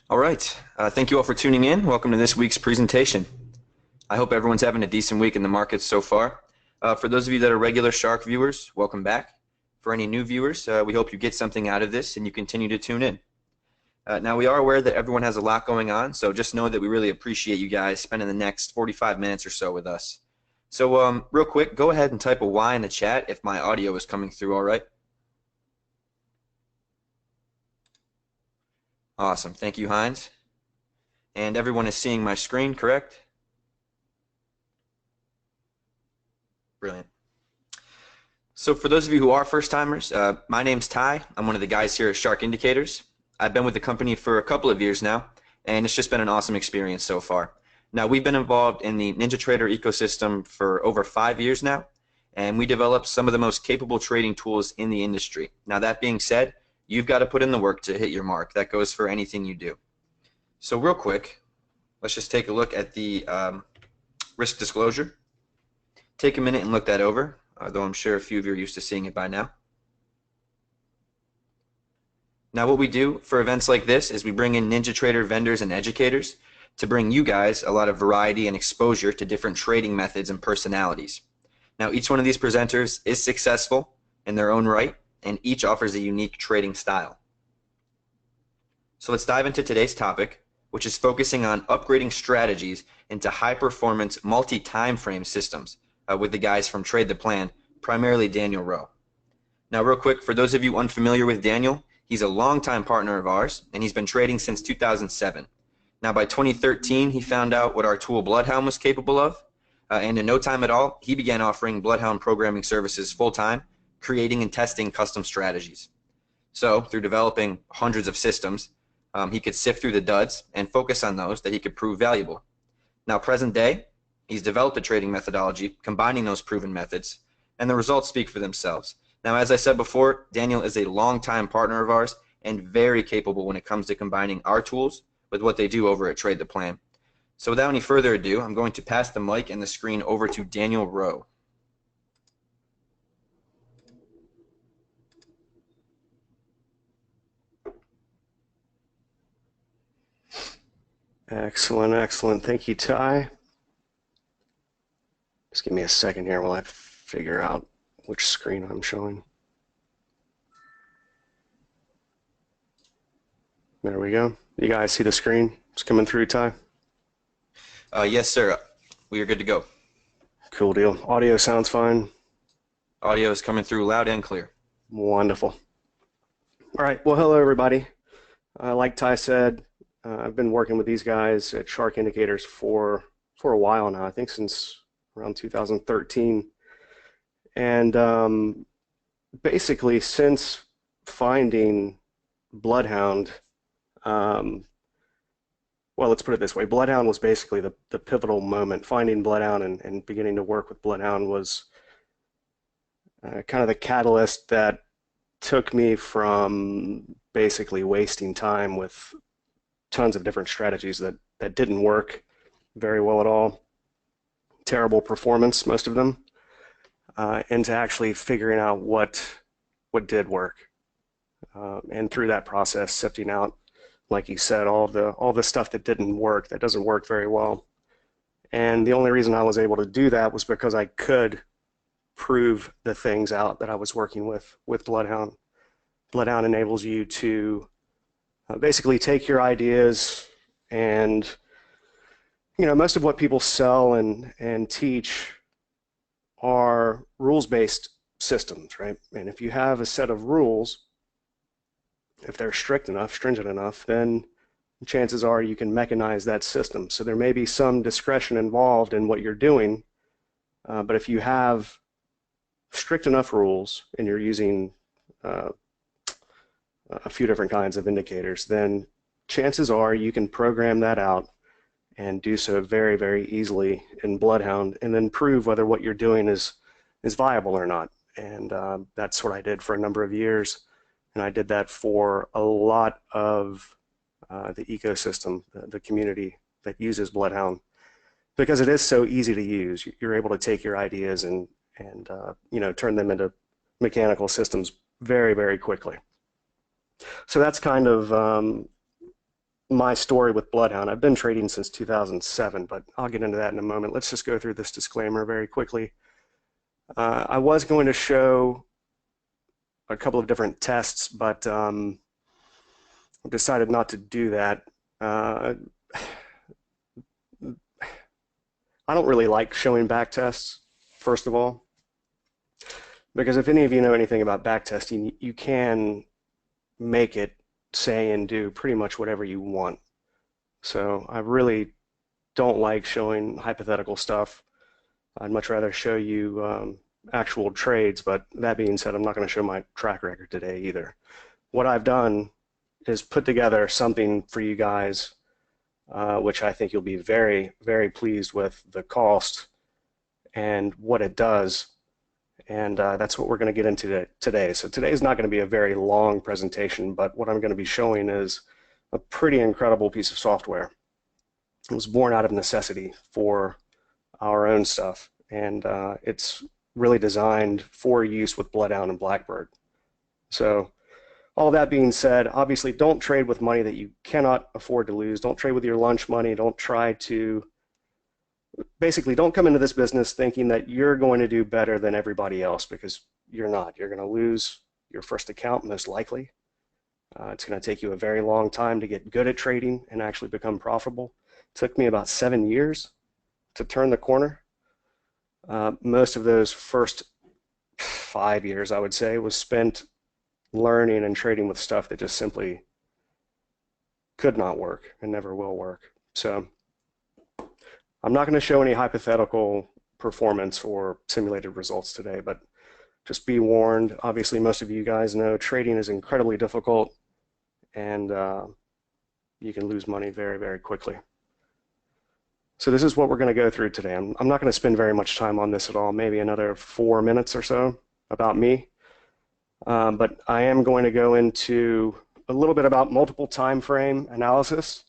All right. Thank you all for tuning in. Welcome to this week's presentation. I hope everyone's having a decent week in the markets so far. For those of you that are regular Shark viewers, welcome back. For any new viewers, we hope you get something out of this and you continue to tune in. Now, we are aware that everyone has a lot going on, so just know that we really appreciate you guys spending the next 45 minutes or so with us. So real quick, go ahead and type a Y in the chat if my audio is coming through all right. Awesome. Thank you, Heinz. And everyone is seeing my screen, correct? Brilliant. So for those of you who are first-timers, my name's Ty. I'm one of the guys here at Shark Indicators. I've been with the company for a couple of years now, and it's just been an awesome experience so far. Now, we've been involved in the NinjaTrader ecosystem for over 5 years now, and we developed some of the most capable trading tools in the industry. Now, that being said, you've got to put in the work to hit your mark. That goes for anything you do. So real quick, let's just take a look at the risk disclosure. Take a minute and look that over, though I'm sure a few of you are used to seeing it by now. Now what we do for events like this is we bring in NinjaTrader vendors and educators to bring you guys a lot of variety and exposure to different trading methods and personalities. Now each one of these presenters is successful in their own right, and each offers a unique trading style. So let's dive into today's topic, which is focusing on upgrading strategies into high-performance multi-timeframe systems with the guys from Trade the Plan, primarily Daniel Rowe. Now real quick, for those of you unfamiliar with Daniel, he's a longtime partner of ours, and he's been trading since 2007. Now by 2013, he found out what our tool BloodHound was capable of, and in no time at all, he began offering BloodHound programming services full-time, creating and testing custom strategies. So through developing hundreds of systems, he could sift through the duds and focus on those that he could prove valuable. Now present day, he's developed a trading methodology combining those proven methods, and the results speak for themselves. Now, as I said before, Daniel is a longtime partner of ours and very capable when it comes to combining our tools with what they do over at Trade the Plan. So without any further ado, I'm going to pass the mic and the screen over to Daniel Rowe. Excellent, excellent. Thank you, Ty. Just give me a second here while I figure out which screen I'm showing. There we go. You guys see the screen? It's coming through, Ty? Yes, sir. We are good to go. Cool deal. Audio sounds fine? Audio is coming through loud and clear. Wonderful. All right. Well, hello, everybody. Like Ty said, I've been working with these guys at Shark Indicators for a while now, I think since around 2013. And basically, since finding BloodHound, well, let's put it this way. BloodHound was basically the pivotal moment. Finding BloodHound and beginning to work with BloodHound was kind of the catalyst that took me from basically wasting time with tons of different strategies that didn't work very well at all, terrible performance, most of them, into actually figuring out what did work. And through that process, sifting out, like you said, all the stuff that didn't work, that doesn't work very well. And the only reason I was able to do that was because I could prove the things out that I was working with BloodHound. BloodHound enables you to basically take your ideas and, you know, most of what people sell and teach are rules-based systems, right? And if you have a set of rules, if they're strict enough, stringent enough, then chances are you can mechanize that system. So there may be some discretion involved in what you're doing, but if you have strict enough rules and you're using a few different kinds of indicators, then chances are you can program that out and do so very, very easily in BloodHound, and then prove whether what you're doing is viable or not. And that's what I did for a number of years, and I did that for a lot of the ecosystem, the community that uses BloodHound, because it is so easy to use. You're able to take your ideas and you know, turn them into mechanical systems very, very quickly. So that's kind of my story with BloodHound. I've been trading since 2007, but I'll get into that in a moment. Let's just go through this disclaimer very quickly. I was going to show a couple of different tests, but decided not to do that. I don't really like showing back tests, first of all, because if any of you know anything about backtesting, you can make it say and do pretty much whatever you want. So I really don't like showing hypothetical stuff. I'd much rather show you actual trades, but that being said, I'm not going to show my track record today either. What I've done is put together something for you guys, which I think you'll be very, very pleased with the cost and what it does. And that's what we're going to get into today. So today is not going to be a very long presentation, but what I'm going to be showing is a pretty incredible piece of software. It was born out of necessity for our own stuff, and it's really designed for use with BloodHound and BlackBird. So all that being said, obviously don't trade with money that you cannot afford to lose. Don't trade with your lunch money. Don't try to, basically don't come into this business thinking that you're going to do better than everybody else, because you're not. You're going to lose your first account most likely. It's going to take you a very long time to get good at trading and actually become profitable. It took me about 7 years to turn the corner. Most of those first 5 years, I would say, was spent learning and trading with stuff that just simply could not work and never will work. So I'm not going to show any hypothetical performance or simulated results today, but just be warned. Obviously, most of you guys know trading is incredibly difficult, and you can lose money very, very quickly. So this is what we're going to go through today. I'm not going to spend very much time on this at all, maybe another 4 minutes or so about me. But I am going to go into a little bit about multiple time frame analysis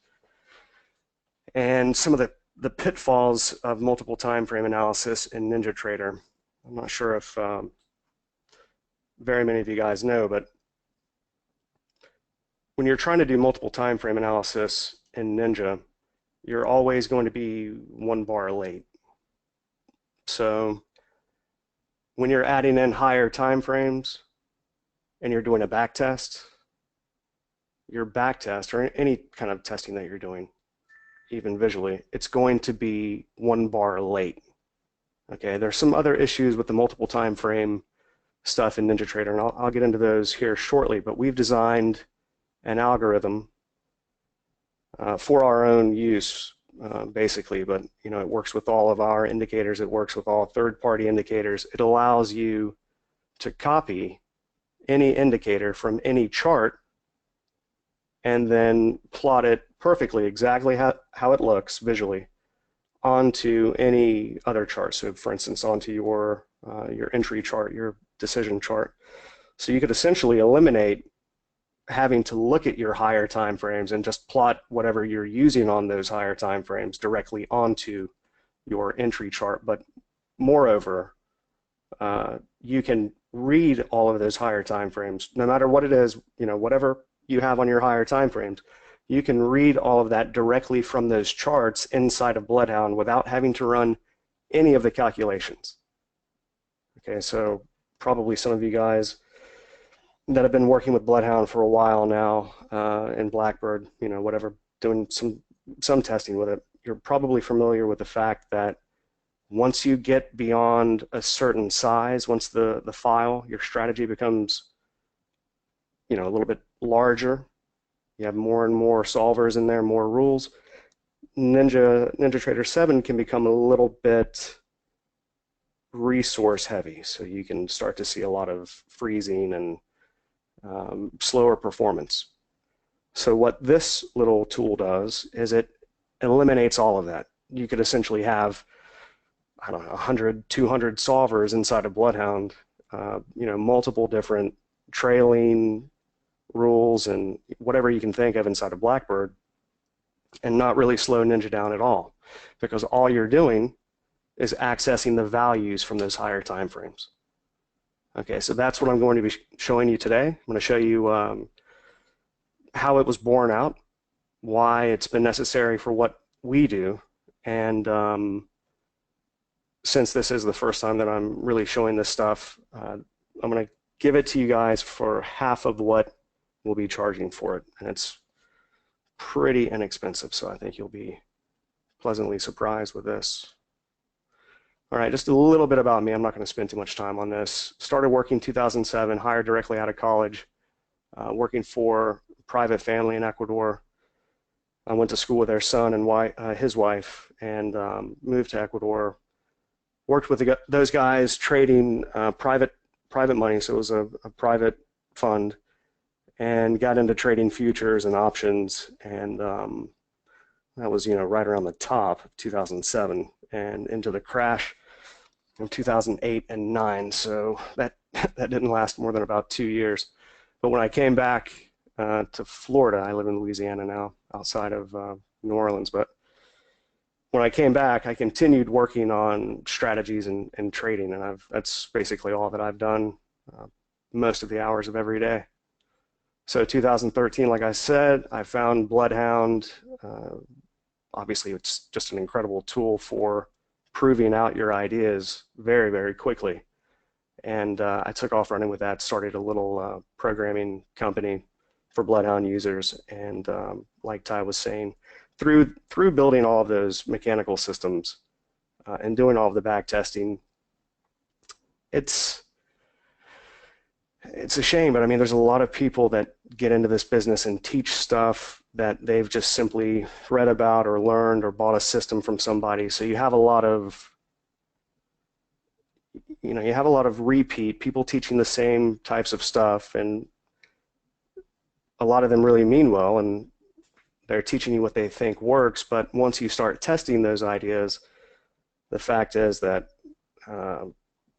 and some of the pitfalls of multiple time frame analysis in NinjaTrader. I'm not sure if very many of you guys know, but when you're trying to do multiple time frame analysis in Ninja, you're always going to be 1 bar late. So when you're adding in higher time frames and you're doing a back test, your back test, or any kind of testing that you're doing, even visually, it's going to be 1 bar late. Okay, there's some other issues with the multiple time frame stuff in NinjaTrader, and I'll get into those here shortly, but we've designed an algorithm for our own use, basically, but it works with all of our indicators. It works with all third-party indicators. It allows you to copy any indicator from any chart and then plot it perfectly, exactly how it looks visually, onto any other chart. So, for instance, onto your entry chart, your decision chart. So you could essentially eliminate having to look at your higher time frames and just plot whatever you're using on those higher time frames directly onto your entry chart. But moreover, you can read all of those higher time frames, no matter what it is, whatever you have on your higher time frames, you can read all of that directly from those charts inside of BloodHound without having to run any of the calculations. Okay, so probably some of you guys that have been working with BloodHound for a while now, and BlackBird, whatever, doing some testing with it, you're probably familiar with the fact that once you get beyond a certain size, once the file, your strategy becomes, a little bit larger, you have more and more solvers in there, more rules, NinjaTrader 7 can become a little bit resource heavy, so you can start to see a lot of freezing and slower performance. So what this little tool does is it eliminates all of that. You could essentially have, I don't know, 100, 200 solvers inside of BloodHound, multiple different trailing rules and whatever you can think of inside of BlackBird, and not really slow Ninja down at all, because all you're doing is accessing the values from those higher time frames. Okay, so that's what I'm going to be showing you today. I'm going to show you how it was born out, why it's been necessary for what we do. And since this is the first time that I'm really showing this stuff, I'm going to give it to you guys for half of what we'll be charging for it. And it's pretty inexpensive, so I think you'll be pleasantly surprised with this. All right, just a little bit about me. I'm not going to spend too much time on this. Started working 2007, hired directly out of college, working for a private family in Ecuador. I went to school with their son and his wife, and moved to Ecuador. Worked with those guys trading private money, so it was a private fund, and got into trading futures and options, and that was right around the top of 2007 and into the crash of 2008 and 9. So that didn't last more than about 2 years. But when I came back to Florida, I live in Louisiana now, outside of New Orleans, but when I came back, I continued working on strategies and trading, and that's basically all that I've done most of the hours of every day. So 2013, like I said, I found BloodHound. Obviously, it's just an incredible tool for proving out your ideas very, very quickly. And I took off running with that, started a little programming company for BloodHound users, and like Ty was saying, through building all of those mechanical systems and doing all of the back testing, it's a shame, but I mean, there's a lot of people that get into this business and teach stuff that they've just simply read about or learned or bought a system from somebody. So you have a lot of repeat people teaching the same types of stuff, and a lot of them really mean well, and they're teaching you what they think works. But once you start testing those ideas, the fact is that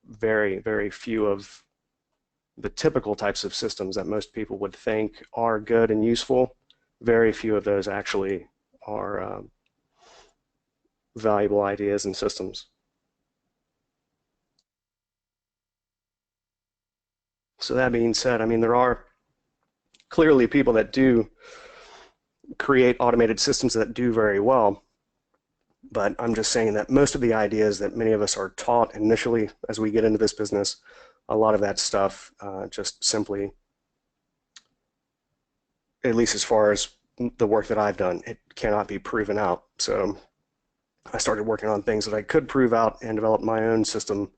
very, very few of the typical types of systems that most people would think are good and useful, very few of those actually are valuable ideas and systems. So that being said, I mean, there are clearly people that do create automated systems that do very well, but I'm just saying that most of the ideas that many of us are taught initially as we get into this business, a lot of that stuff just simply, at least as far as the work that I've done, it cannot be proven out. So I started working on things that I could prove out and develop my own system,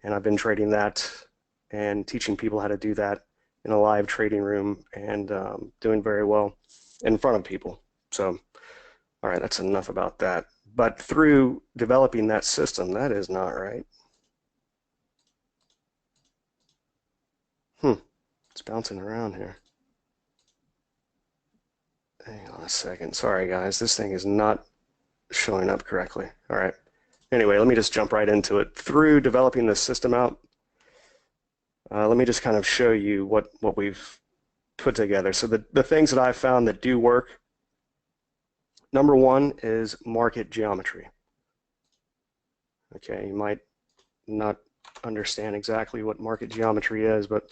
and I've been trading that and teaching people how to do that in a live trading room, and doing very well in front of people. So, all right, that's enough about that. But through developing that system, that is not right. It's bouncing around here. Hang on a second. Sorry, guys. This thing is not showing up correctly. All right. Anyway, let me just jump right into it. Through developing this system out, let me just kind of show you what we've put together. So the things that I've found that do work, number one is market geometry. Okay, you might not understand exactly what market geometry is, but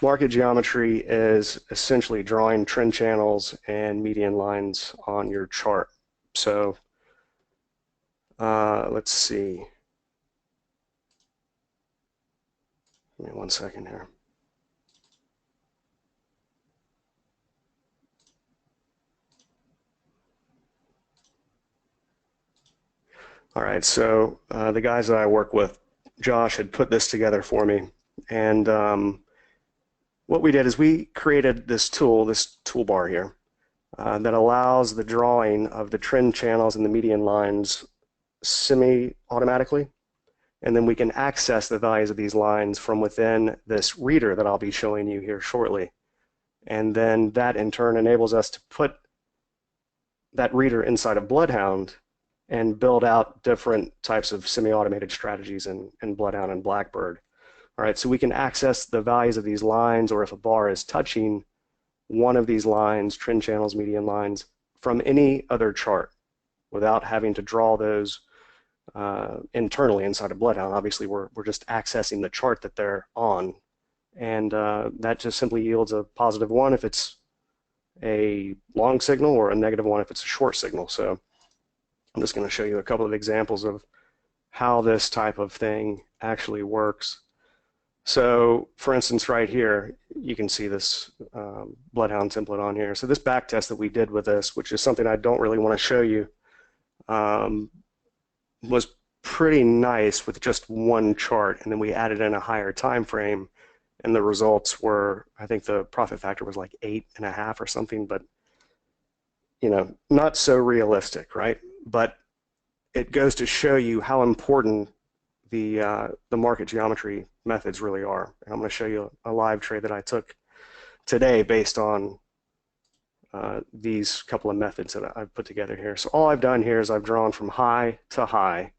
market geometry is essentially drawing trend channels and median lines on your chart. So let's see. Give me 1 second here. All right, so the guys that I work with, Josh had put this together for me, and what we did is we created this toolbar here that allows the drawing of the trend channels and the median lines semi-automatically, and then we can access the values of these lines from within this reader that I'll be showing you here shortly. And then that in turn enables us to put that reader inside of BloodHound and build out different types of semi-automated strategies in BloodHound and BlackBird. All right, so we can access the values of these lines, or if a bar is touching one of these lines, trend channels, median lines, from any other chart without having to draw those internally inside of BloodHound. Obviously, we're just accessing the chart that they're on, and that just simply yields a +1 if it's a long signal or a negative one if it's a short signal. So I'm just going to show you a couple of examples of how this type of thing actually works. So for instance, right here, you can see this BloodHound template on here. So this back test that we did with this, which is something I don't really want to show you, was pretty nice with just one chart, and then we added in a higher time frame, and the results were, I think the profit factor was like 8.5 or something, but not so realistic, right? But it goes to show you how important the market geometry methods really are. And I'm going to show you a live trade that I took today based on these couple of methods that I've put together here. So all I've done here is I've drawn from high to high.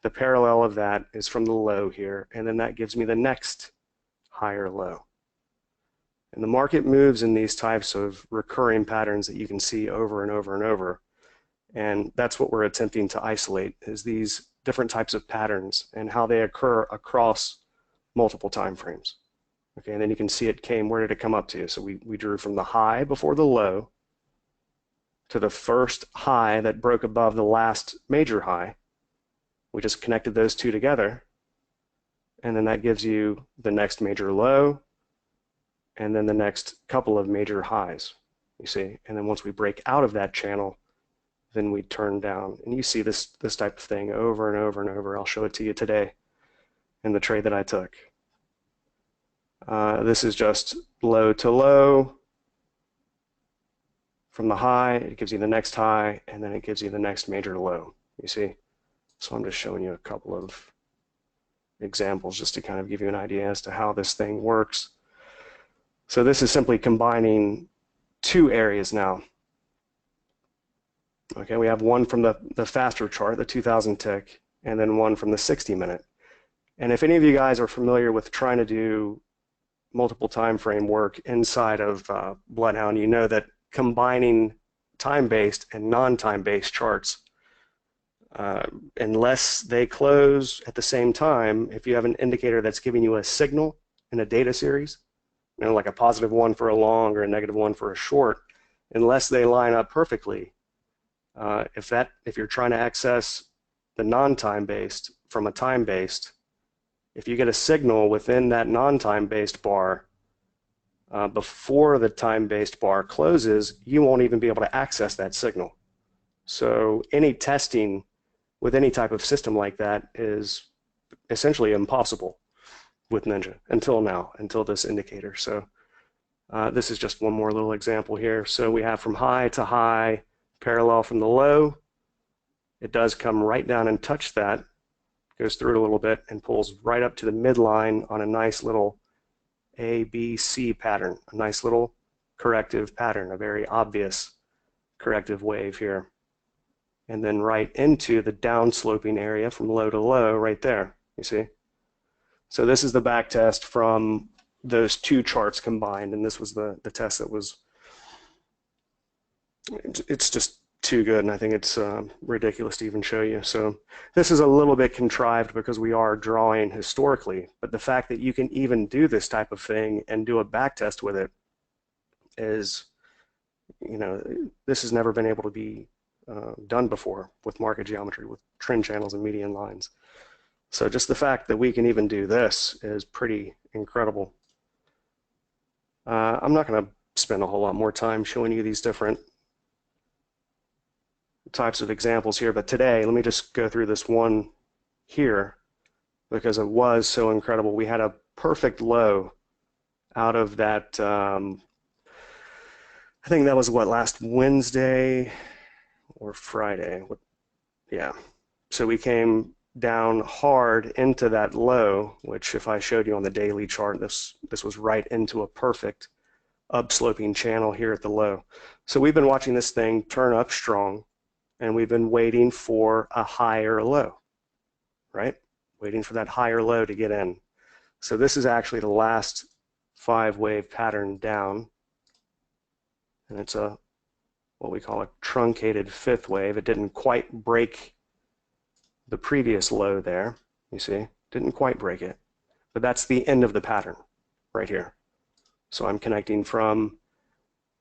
The parallel of that is from the low here, and then that gives me the next higher low. And the market moves in these types of recurring patterns that you can see over and over and over. And that's what we're attempting to isolate, is these different types of patterns and how they occur across multiple time frames. Okay, and then you can see it came, where did it come up to? So we drew from the high before the low to the first high that broke above the last major high. We just connected those two together, and then that gives you the next major low, and then the next couple of major highs, you see. And then once we break out of that channel, then we turn down. And you see this type of thing over and over and over. I'll show it to you today in the trade that I took. This is just low to low. From the high, it gives you the next high, and then it gives you the next major low, you see. So I'm just showing you a couple of examples just to kind of give you an idea as to how this thing works. So this is simply combining two areas now. Okay, we have one from the faster chart, the 2000 tick, and then one from the 60-minute. And if any of you guys are familiar with trying to do multiple time frame work inside of BloodHound, you know that combining time-based and non-time-based charts, unless they close at the same time, if you have an indicator that's giving you a signal in a data series, like a positive one for a long or a negative one for a short, unless they line up perfectly, if you're trying to access the non-time-based from a time-based, if you get a signal within that non-time-based bar before the time-based bar closes, you won't even be able to access that signal. So any testing with any type of system like that is essentially impossible with Ninja until now, until this indicator. So this is just one more little example here. So we have from high to high, parallel from the low. It does come right down and touch that, goes through it a little bit and pulls right up to the midline on a nice little A, B, C pattern, a nice little corrective pattern, a very obvious corrective wave here. And then right into the downsloping area from low to low right there, you see? So this is the back test from those two charts combined, and this was the test that was, it's just too good, and I think it's ridiculous to even show you. So this is a little bit contrived because we are drawing historically, but the fact that you can even do this type of thing and do a back test with it is, this has never been able to be done before with market geometry, with trend channels and median lines. So just the fact that we can even do this is pretty incredible. I'm not going to spend a whole lot more time showing you these different types of examples here, but today let me just go through this one here because it was so incredible. We had a perfect low out of that, I think that was what, last Wednesday or Friday? Yeah. So we came down hard into that low, which if I showed you on the daily chart, this was right into a perfect upsloping channel here at the low. So we've been watching this thing turn up strong, and we've been waiting for a higher low, right? Waiting for that higher low to get in. So this is actually the last 5-wave pattern down, and it's a what we call a truncated 5th wave. It didn't quite break the previous low there, you see, didn't quite break it, but that's the end of the pattern right here. So I'm connecting from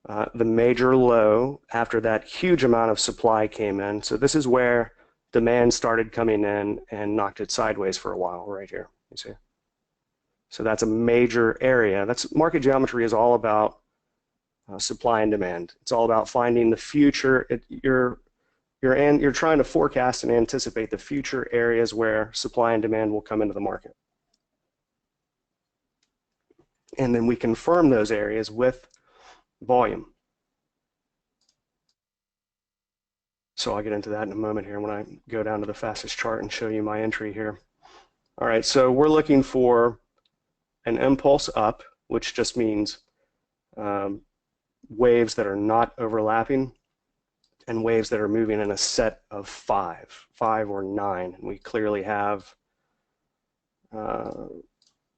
the major low after that huge amount of supply came in. So this is where demand started coming in and knocked it sideways for a while right here, you see. So that's a major area. That's market geometry is all about supply and demand. It's all about finding the future. You're trying to forecast and anticipate the future areas where supply and demand will come into the market. And then we confirm those areas with volume. So I'll get into that in a moment here when I go down to the fastest chart and show you my entry here. All right, so we're looking for an impulse up, which just means waves that are not overlapping and waves that are moving in a set of five or nine. And we clearly have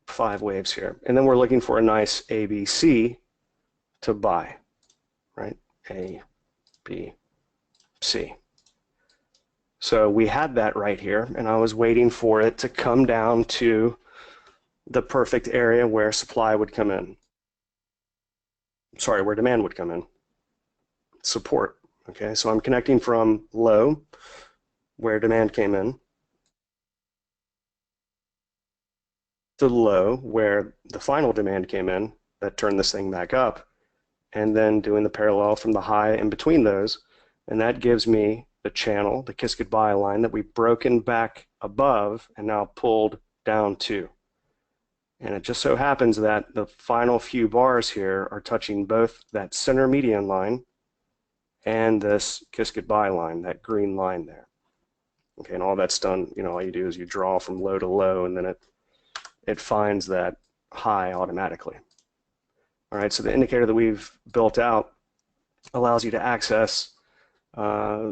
5 waves here. And then we're looking for a nice ABC to buy, right? A, B, C. So we had that right here, and I was waiting for it to come down to the perfect area where supply would come in. Sorry, where demand would come in. Support. Okay, so I'm connecting from low, where demand came in, to low, where the final demand came in, that turned this thing back up, and then doing the parallel from the high in between those, and that gives me the channel, the kiss goodbye line that we've broken back above and now pulled down to. And it just so happens that the final few bars here are touching both that center median line and this kiss goodbye line, that green line there. Okay, and all that's done, you know, all you do is you draw from low to low, and then it finds that high automatically. All right, so the indicator that we've built out allows you to access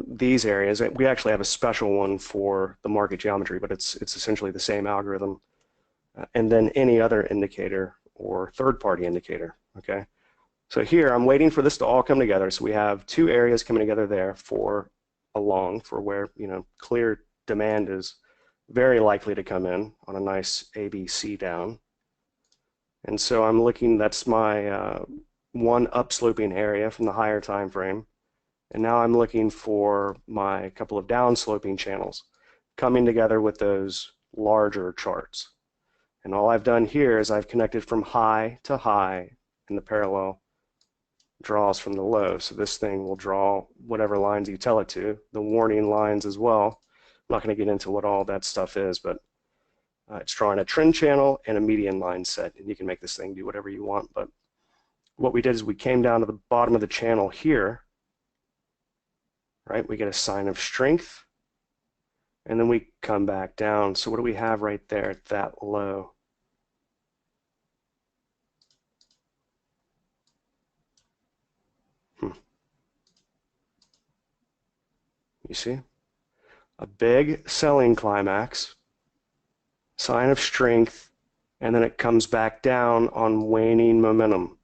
these areas. We actually have a special one for the market geometry, but it's essentially the same algorithm. And then any other indicator or third-party indicator, okay? So here, I'm waiting for this to all come together. So we have 2 areas coming together there for where, you know, clear demand is very likely to come in on a nice ABC down. And so I'm looking, that's my one upsloping area from the higher time frame. And now I'm looking for my couple of downsloping channels coming together with those larger charts. And all I've done here is I've connected from high to high, and the parallel draws from the low. So this thing will draw whatever lines you tell it to, the warning lines as well. I'm not going to get into what all that stuff is, but it's drawing a trend channel and a median line set, and you can make this thing do whatever you want. But what we did is we came down to the bottom of the channel here, right? We get a sign of strength, and then we come back down. So what do we have right there at that low? You see? A big selling climax, sign of strength, and then it comes back down on waning momentum.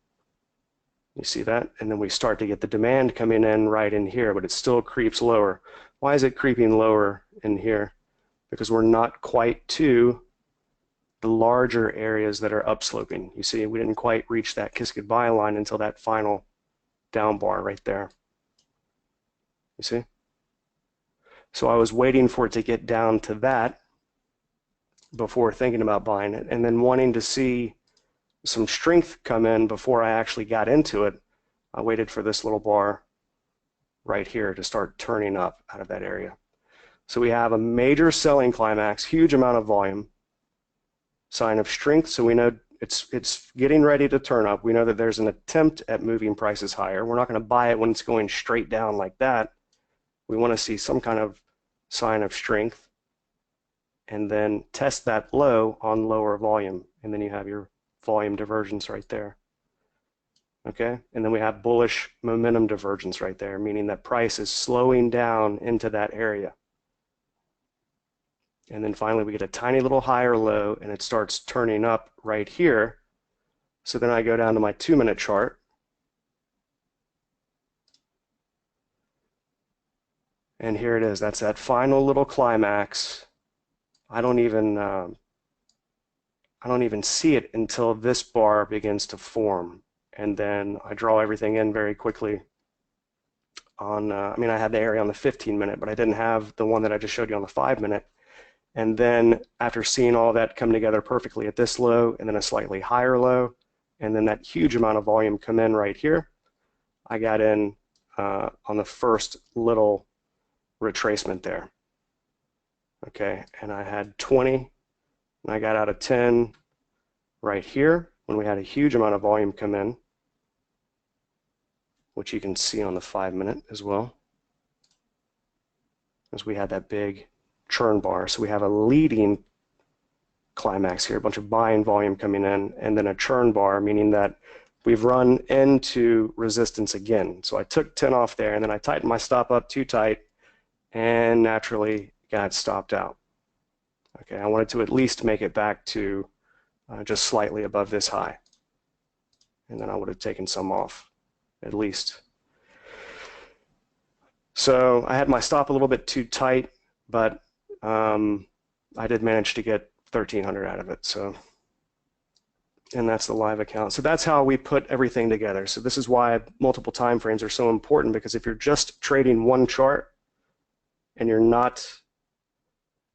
You see that? And then we start to get the demand coming in right in here, but it still creeps lower. Why is it creeping lower in here? Because we're not quite to the larger areas that are upsloping. You see, we didn't quite reach that kiss goodbye line until that final down bar right there. You see? So I was waiting for it to get down to that before thinking about buying it, and then wanting to see some strength come in before I actually got into it. I waited for this little bar right here to start turning up out of that area. So we have a major selling climax, huge amount of volume, sign of strength, so we know it's getting ready to turn up. We know that there's an attempt at moving prices higher. We're not going to buy it when it's going straight down like that. We want to see some kind of sign of strength and then test that low on lower volume, and then you have your volume divergence right there. Okay, and then we have bullish momentum divergence right there, meaning that price is slowing down into that area. And then finally we get a tiny little higher low, and it starts turning up right here. So then I go down to my 2-minute chart, and here it is. That's that final little climax. I don't even see it until this bar begins to form. and then I draw everything in very quickly on, I mean, I had the area on the 15-minute, but I didn't have the one that I just showed you on the 5-minute. And then after seeing all that come together perfectly at this low, and then a slightly higher low, and then that huge amount of volume come in right here, I got in on the first little retracement there. Okay, and I had 20, and I got out of 10 right here when we had a huge amount of volume come in, which you can see on the 5-minute as well, as we had that big churn bar. So we have a leading climax here, a bunch of buying volume coming in, and then a churn bar, meaning that we've run into resistance again. So I took 10 off there, and then I tightened my stop up too tight, and naturally got stopped out. Okay, I wanted to at least make it back to just slightly above this high, and then I would have taken some off at least. So I had my stop a little bit too tight, but I did manage to get 1,300 out of it. So, and that's the live account. So that's how we put everything together. So this is why multiple time frames are so important, because if you're just trading one chart and you're not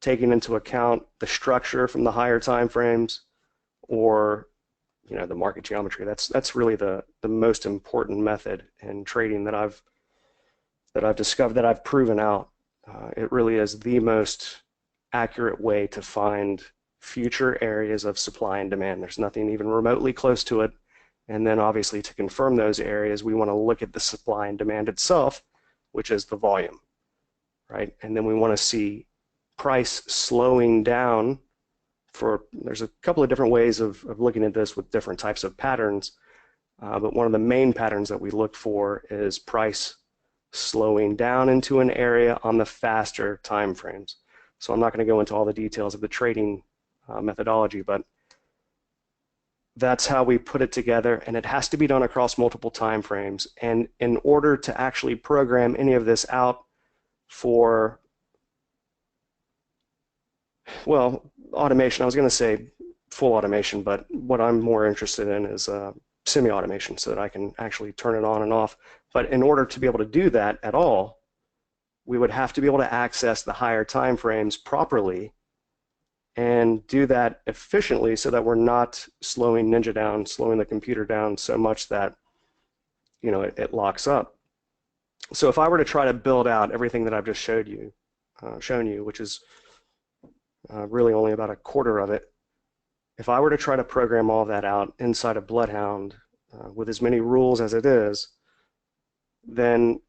taking into account the structure from the higher time frames, or the market geometry, that's really the most important method in trading that I've discovered, that I've proven out. It really is the most accurate way to find future areas of supply and demand. There's nothing even remotely close to it. And then obviously to confirm those areas, we want to look at the supply and demand itself, which is the volume, right? And then we want to see price slowing down. There's a couple of different ways of looking at this with different types of patterns, but one of the main patterns that we look for is price slowing down into an area on the faster time frames. So I'm not going to go into all the details of the trading methodology, but that's how we put it together, and it has to be done across multiple time frames. And in order to actually program any of this out for, well, automation, I was going to say full automation, but what I'm more interested in is semi-automation, so that I can actually turn it on and off. But in order to be able to do that at all, we would have to be able to access the higher time frames properly and do that efficiently, so that we're not slowing Ninja down, slowing the computer down so much that it locks up. So if I were to try to build out everything that I've just shown you, which is really only about a quarter of it, if I were to try to program all that out inside of BloodHound with as many rules as it is, then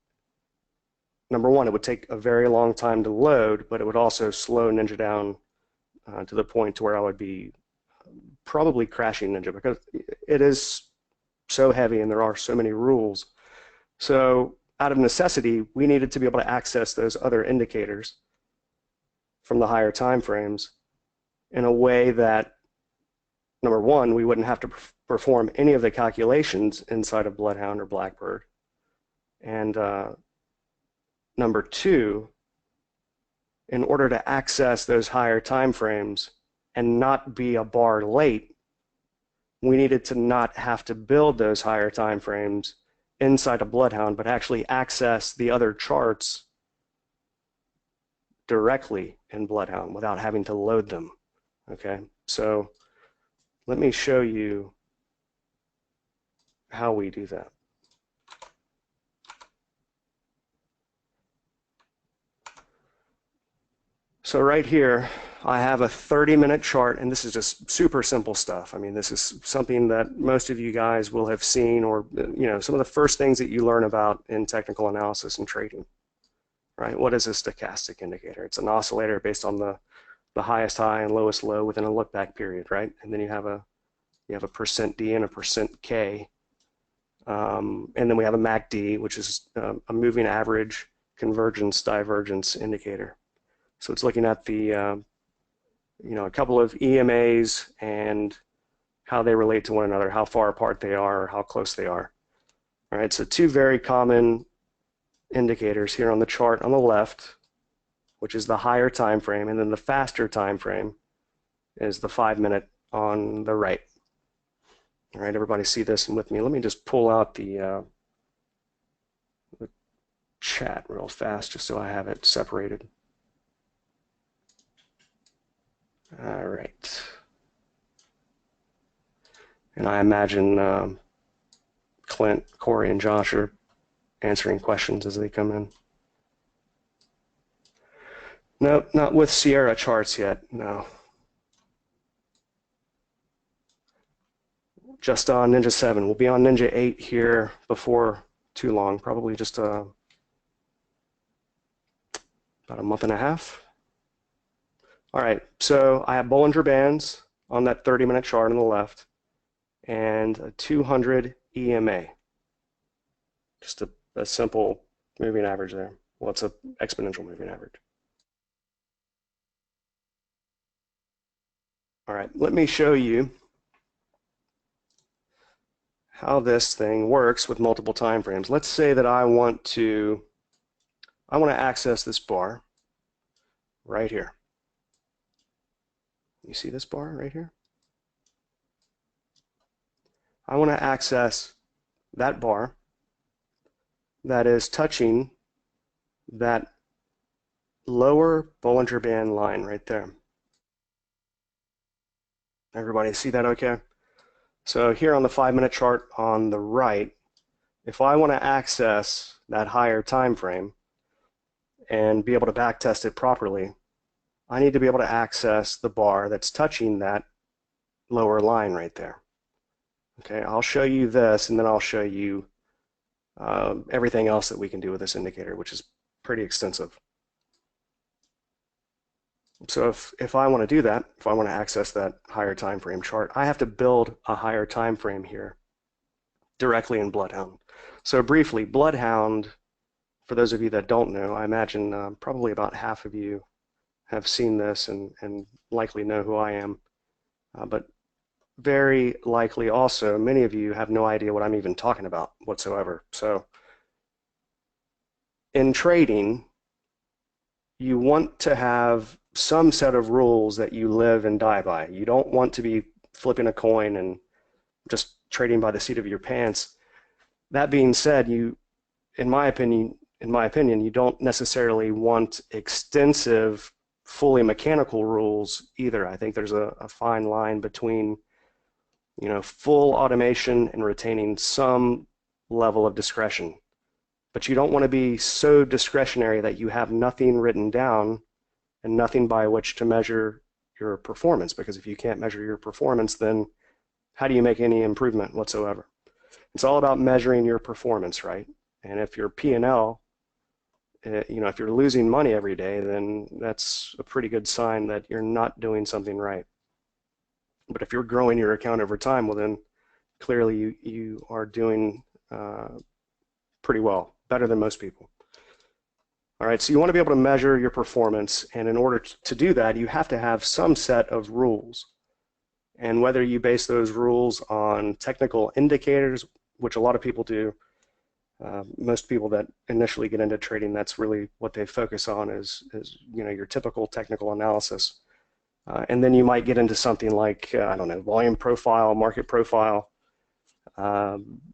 number one, it would take a very long time to load, but it would also slow Ninja down to the point to where I would be probably crashing Ninja, because it is so heavy and there are so many rules. So out of necessity, we needed to be able to access those other indicators from the higher time frames in a way that, number one, we wouldn't have to perform any of the calculations inside of BloodHound or BlackBird. And number two, in order to access those higher time frames and not be a bar late, we needed to not have to build those higher time frames inside of BloodHound, but actually access the other charts directly in BloodHound without having to load them. Okay, so let me show you how we do that. So right here, I have a 30-minute chart, and this is just super simple stuff. I mean, this is something that most of you guys will have seen, or some of the first things that you learn about in technical analysis and trading, right? What is a stochastic indicator? It's an oscillator based on the highest high and lowest low within a look-back period, right? And then you have a %D and a %K, and then we have a MACD, which is a moving average convergence divergence indicator. So it's looking at the a couple of EMAs and how they relate to one another, how far apart they are, or how close they are. All right, so two very common indicators here on the chart on the left, which is the higher time frame, and then the faster time frame is the 5-minute on the right. All right, everybody see this and with me. Let me just pull out the chat real fast just so I have it separated. All right. And I imagine Clint, Corey, and Josh are answering questions as they come in. No, not with Sierra charts yet, no. Just on Ninja 7. We'll be on Ninja 8 here before too long, probably just about a month and a half. All right, so I have Bollinger Bands on that 30-minute chart on the left and a 200 EMA. Just a simple moving average there. Well, it's an exponential moving average. All right, let me show you how this thing works with multiple time frames. Let's say that I want to access this bar right here. You see this bar right here? I want to access that bar that is touching that lower Bollinger Band line right there. Everybody see that okay? So here on the 5-minute chart on the right, if I want to access that higher time frame and be able to backtest it properly, I need to be able to access the bar that's touching that lower line right there. Okay, I'll show you this, and then I'll show you everything else that we can do with this indicator, which is pretty extensive. So if I want to do that, if I want to access that higher time frame chart, I have to build a higher time frame here directly in BloodHound. So briefly, BloodHound, for those of you that don't know, I imagine probably about half of you have seen this and likely know who I am, but very likely also many of you have no idea what I'm even talking about whatsoever. So in trading, you want to have some set of rules that you live and die by. You don't want to be flipping a coin and just trading by the seat of your pants. That being said, in my opinion, you don't necessarily want extensive, fully mechanical rules either. I think there's a fine line between, full automation and retaining some level of discretion. But you don't want to be so discretionary that you have nothing written down and nothing by which to measure your performance, because if you can't measure your performance, then how do you make any improvement whatsoever? It's all about measuring your performance, right? And if your P&L, if you're losing money every day, then that's a pretty good sign that you're not doing something right. But if you're growing your account over time, well then clearly you are doing pretty well, better than most people. All right, so you want to be able to measure your performance, and in order to do that, you have to have some set of rules. And whether you base those rules on technical indicators, which a lot of people do, most people that initially get into trading, that's really what they focus on is your typical technical analysis. And then you might get into something like, I don't know, volume profile, market profile,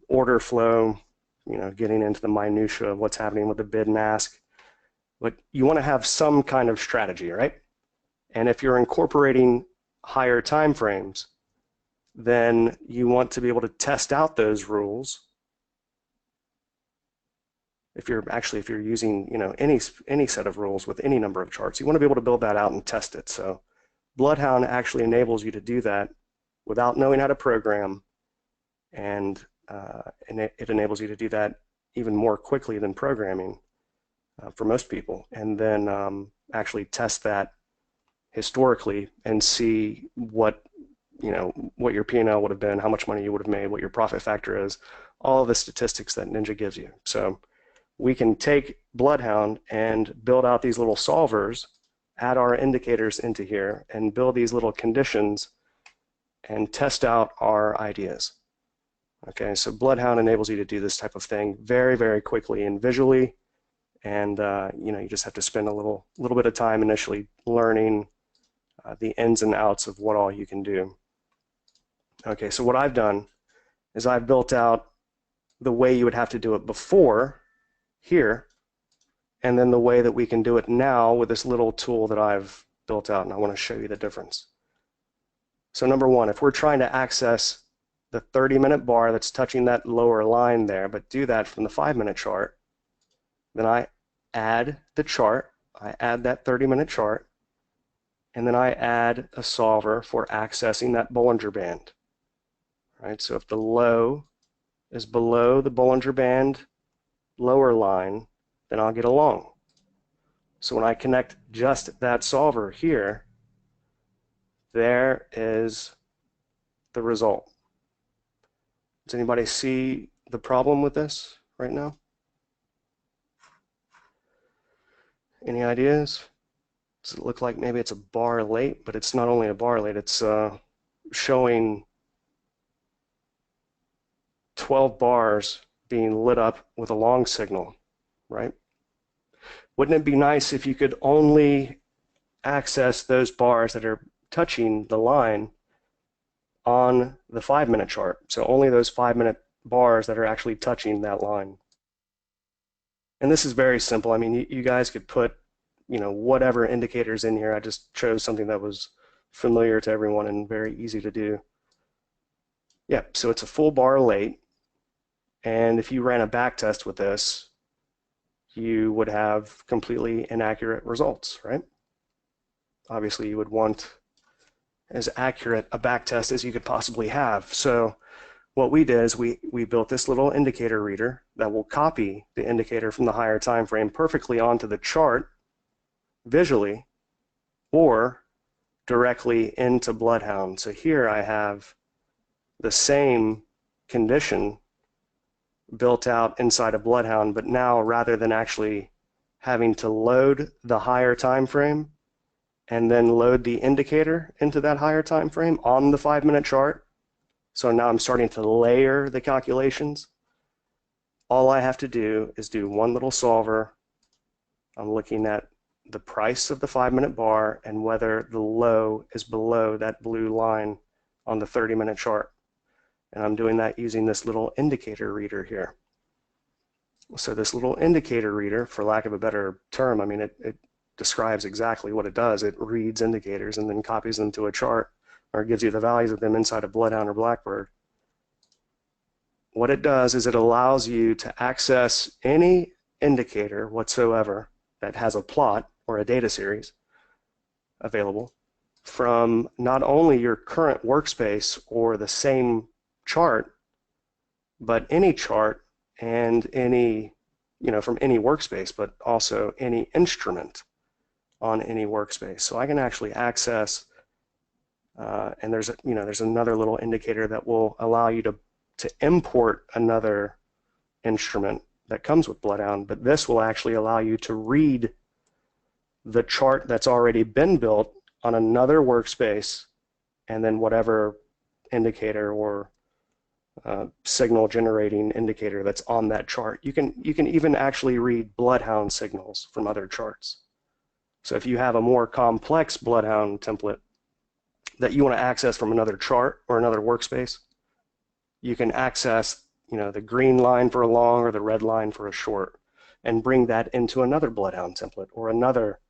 order flow, getting into the minutia of what's happening with the bid and ask. But you want to have some kind of strategy, right? And if you're incorporating higher time frames, then you want to be able to test out those rules. If you're using any set of rules with any number of charts, you want to be able to build that out and test it. So BloodHound actually enables you to do that without knowing how to program, and it enables you to do that even more quickly than programming for most people, and then actually test that historically and see what your P&L would have been, how much money you would have made, what your profit factor is, all of the statistics that Ninja gives you. So we can take BloodHound and build out these little solvers, add our indicators into here, and build these little conditions and test out our ideas. Okay, so BloodHound enables you to do this type of thing very, very quickly and visually, and you just have to spend a little bit of time initially learning the ins and outs of what all you can do. Okay, so what I've done is I've built out the way you would have to do it before here, and then the way that we can do it now with this little tool that I've built out, and I want to show you the difference. So number one, if we're trying to access the 30-minute bar that's touching that lower line there, but do that from the 5-minute chart, then I add the chart, I add that 30-minute chart, and then I add a solver for accessing that Bollinger Band. Right? So if the low is below the Bollinger Band lower line, then I'll get a long. So when I connect just that solver here, there is the result. Does anybody see the problem with this right now? Any ideas? Does it look like maybe it's a bar late? But it's not only a bar late, it's showing 12 bars being lit up with a long signal, right? Wouldn't it be nice if you could only access those bars that are touching the line on the 5-minute chart? So only those 5-minute bars that are actually touching that line. And this is very simple. I mean, you guys could put, whatever indicators in here. I just chose something that was familiar to everyone and very easy to do. Yeah, so it's a full bar late. And if you ran a back test with this, you would have completely inaccurate results, right? Obviously, you would want as accurate a back test as you could possibly have. So what we did is we built this little indicator reader that will copy the indicator from the higher time frame perfectly onto the chart visually or directly into BloodHound. So here I have the same condition built out inside of BloodHound, but now rather than actually having to load the higher time frame and then load the indicator into that higher time frame on the 5-minute chart, so now I'm starting to layer the calculations. All I have to do is do one little solver. I'm looking at the price of the 5-minute bar and whether the low is below that blue line on the 30-minute chart. And I'm doing that using this little indicator reader here. So this little indicator reader, for lack of a better term, I mean, it describes exactly what it does. It reads indicators and then copies them to a chart, or gives you the values of them inside of BloodHound or BlackBird. What it does is it allows you to access any indicator whatsoever that has a plot or a data series available from not only your current workspace or the same chart, but any chart and any, from any workspace, but also any instrument on any workspace. So I can actually access, and there's another little indicator that will allow you to import another instrument that comes with BloodHound, but this will actually allow you to read the chart that's already been built on another workspace, and then whatever indicator or signal generating indicator that's on that chart. You can even actually read BloodHound signals from other charts. So if you have a more complex BloodHound template that you want to access from another chart or another workspace, you can access the green line for a long or the red line for a short and bring that into another BloodHound template or another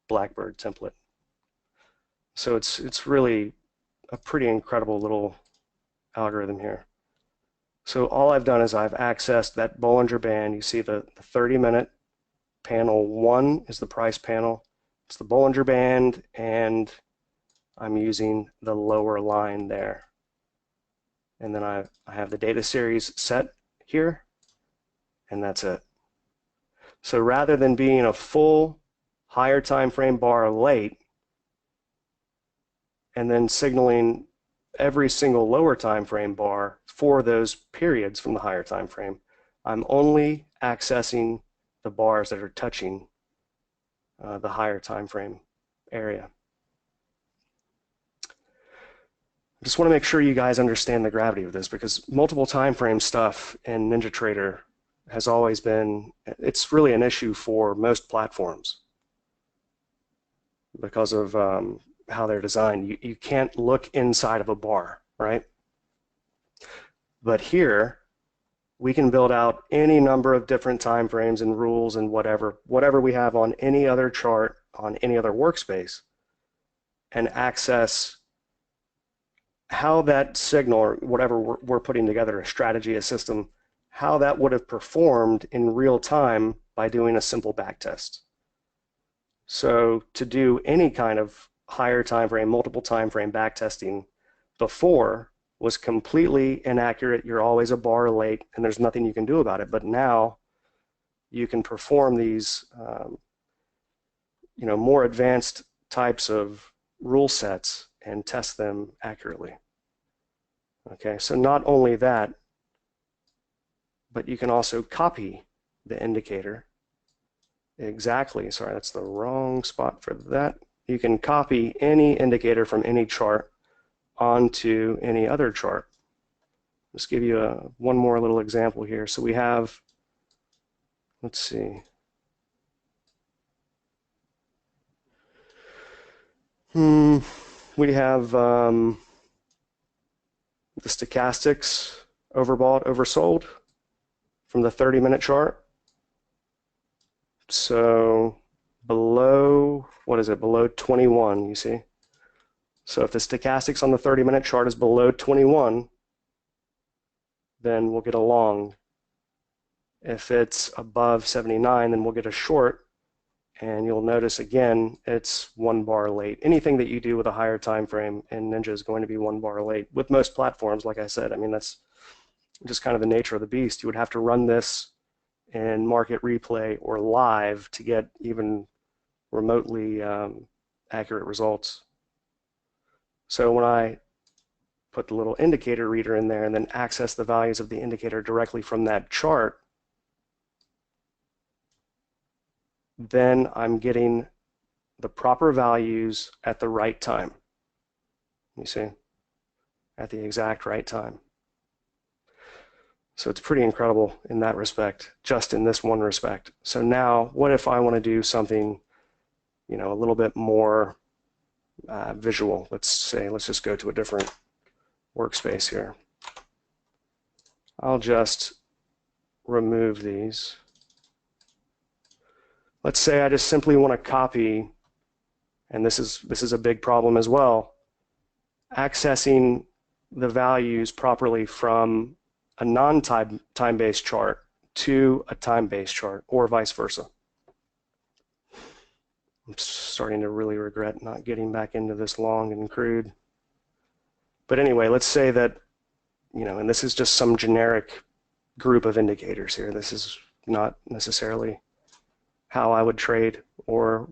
BlackBird template. So it's really a pretty incredible little algorithm here. So all I've done is I've accessed that Bollinger Band. You see the 30-minute panel 1 is the price panel. It's the Bollinger Band, and I'm using the lower line there. And then I have the data series set here, and that's it. So rather than being a full higher time frame bar late and then signaling every single lower time frame bar for those periods from the higher time frame, I'm only accessing the bars that are touching the higher time frame area. I just want to make sure you guys understand the gravity of this, because multiple time frame stuff in NinjaTrader has always been, it's really an issue for most platforms because of how they're designed. You can't look inside of a bar, right? But here, we can build out any number of different time frames and rules and whatever we have on any other chart, on any other workspace, and access how that signal or whatever we're putting together, a strategy, a system, how that would have performed in real time by doing a simple backtest. So to do any kind of higher time frame, multiple time frame backtesting before was completely inaccurate. You're always a bar late, and there's nothing you can do about it. But now you can perform these, more advanced types of rule sets and test them accurately. Okay, so not only that, but you can also copy the indicator exactly. Sorry, that's the wrong spot for that. You can copy any indicator from any chart onto any other chart. Let's give you one more little example here. So we have, let's see. We have the stochastics overbought, oversold from the 30-minute chart. So below, what is it, below 21, you see? So if the stochastics on the 30-minute chart is below 21, then we'll get a long. If it's above 79, then we'll get a short. And you'll notice again, it's 1 bar late. Anything that you do with a higher time frame in Ninja is going to be 1 bar late. With most platforms, like I said, I mean, that's just kind of the nature of the beast. You would have to run this in market replay or live to get even remotely accurate results. So when I put the little indicator reader in there and then access the values of the indicator directly from that chart, then I'm getting the proper values at the right time. You see, at the exact right time. So it's pretty incredible in that respect, just in this one respect. So now, what if I want to do something, a little bit more visual? Let's just go to a different workspace here. I'll just remove these. Let's say I just simply want to copy, and this is a big problem as well, accessing the values properly from a non-time-based chart to a time-based chart, or vice versa. I'm starting to really regret not getting back into this long and crude. But anyway, let's say that, and this is just some generic group of indicators here. This is not necessarily how I would trade or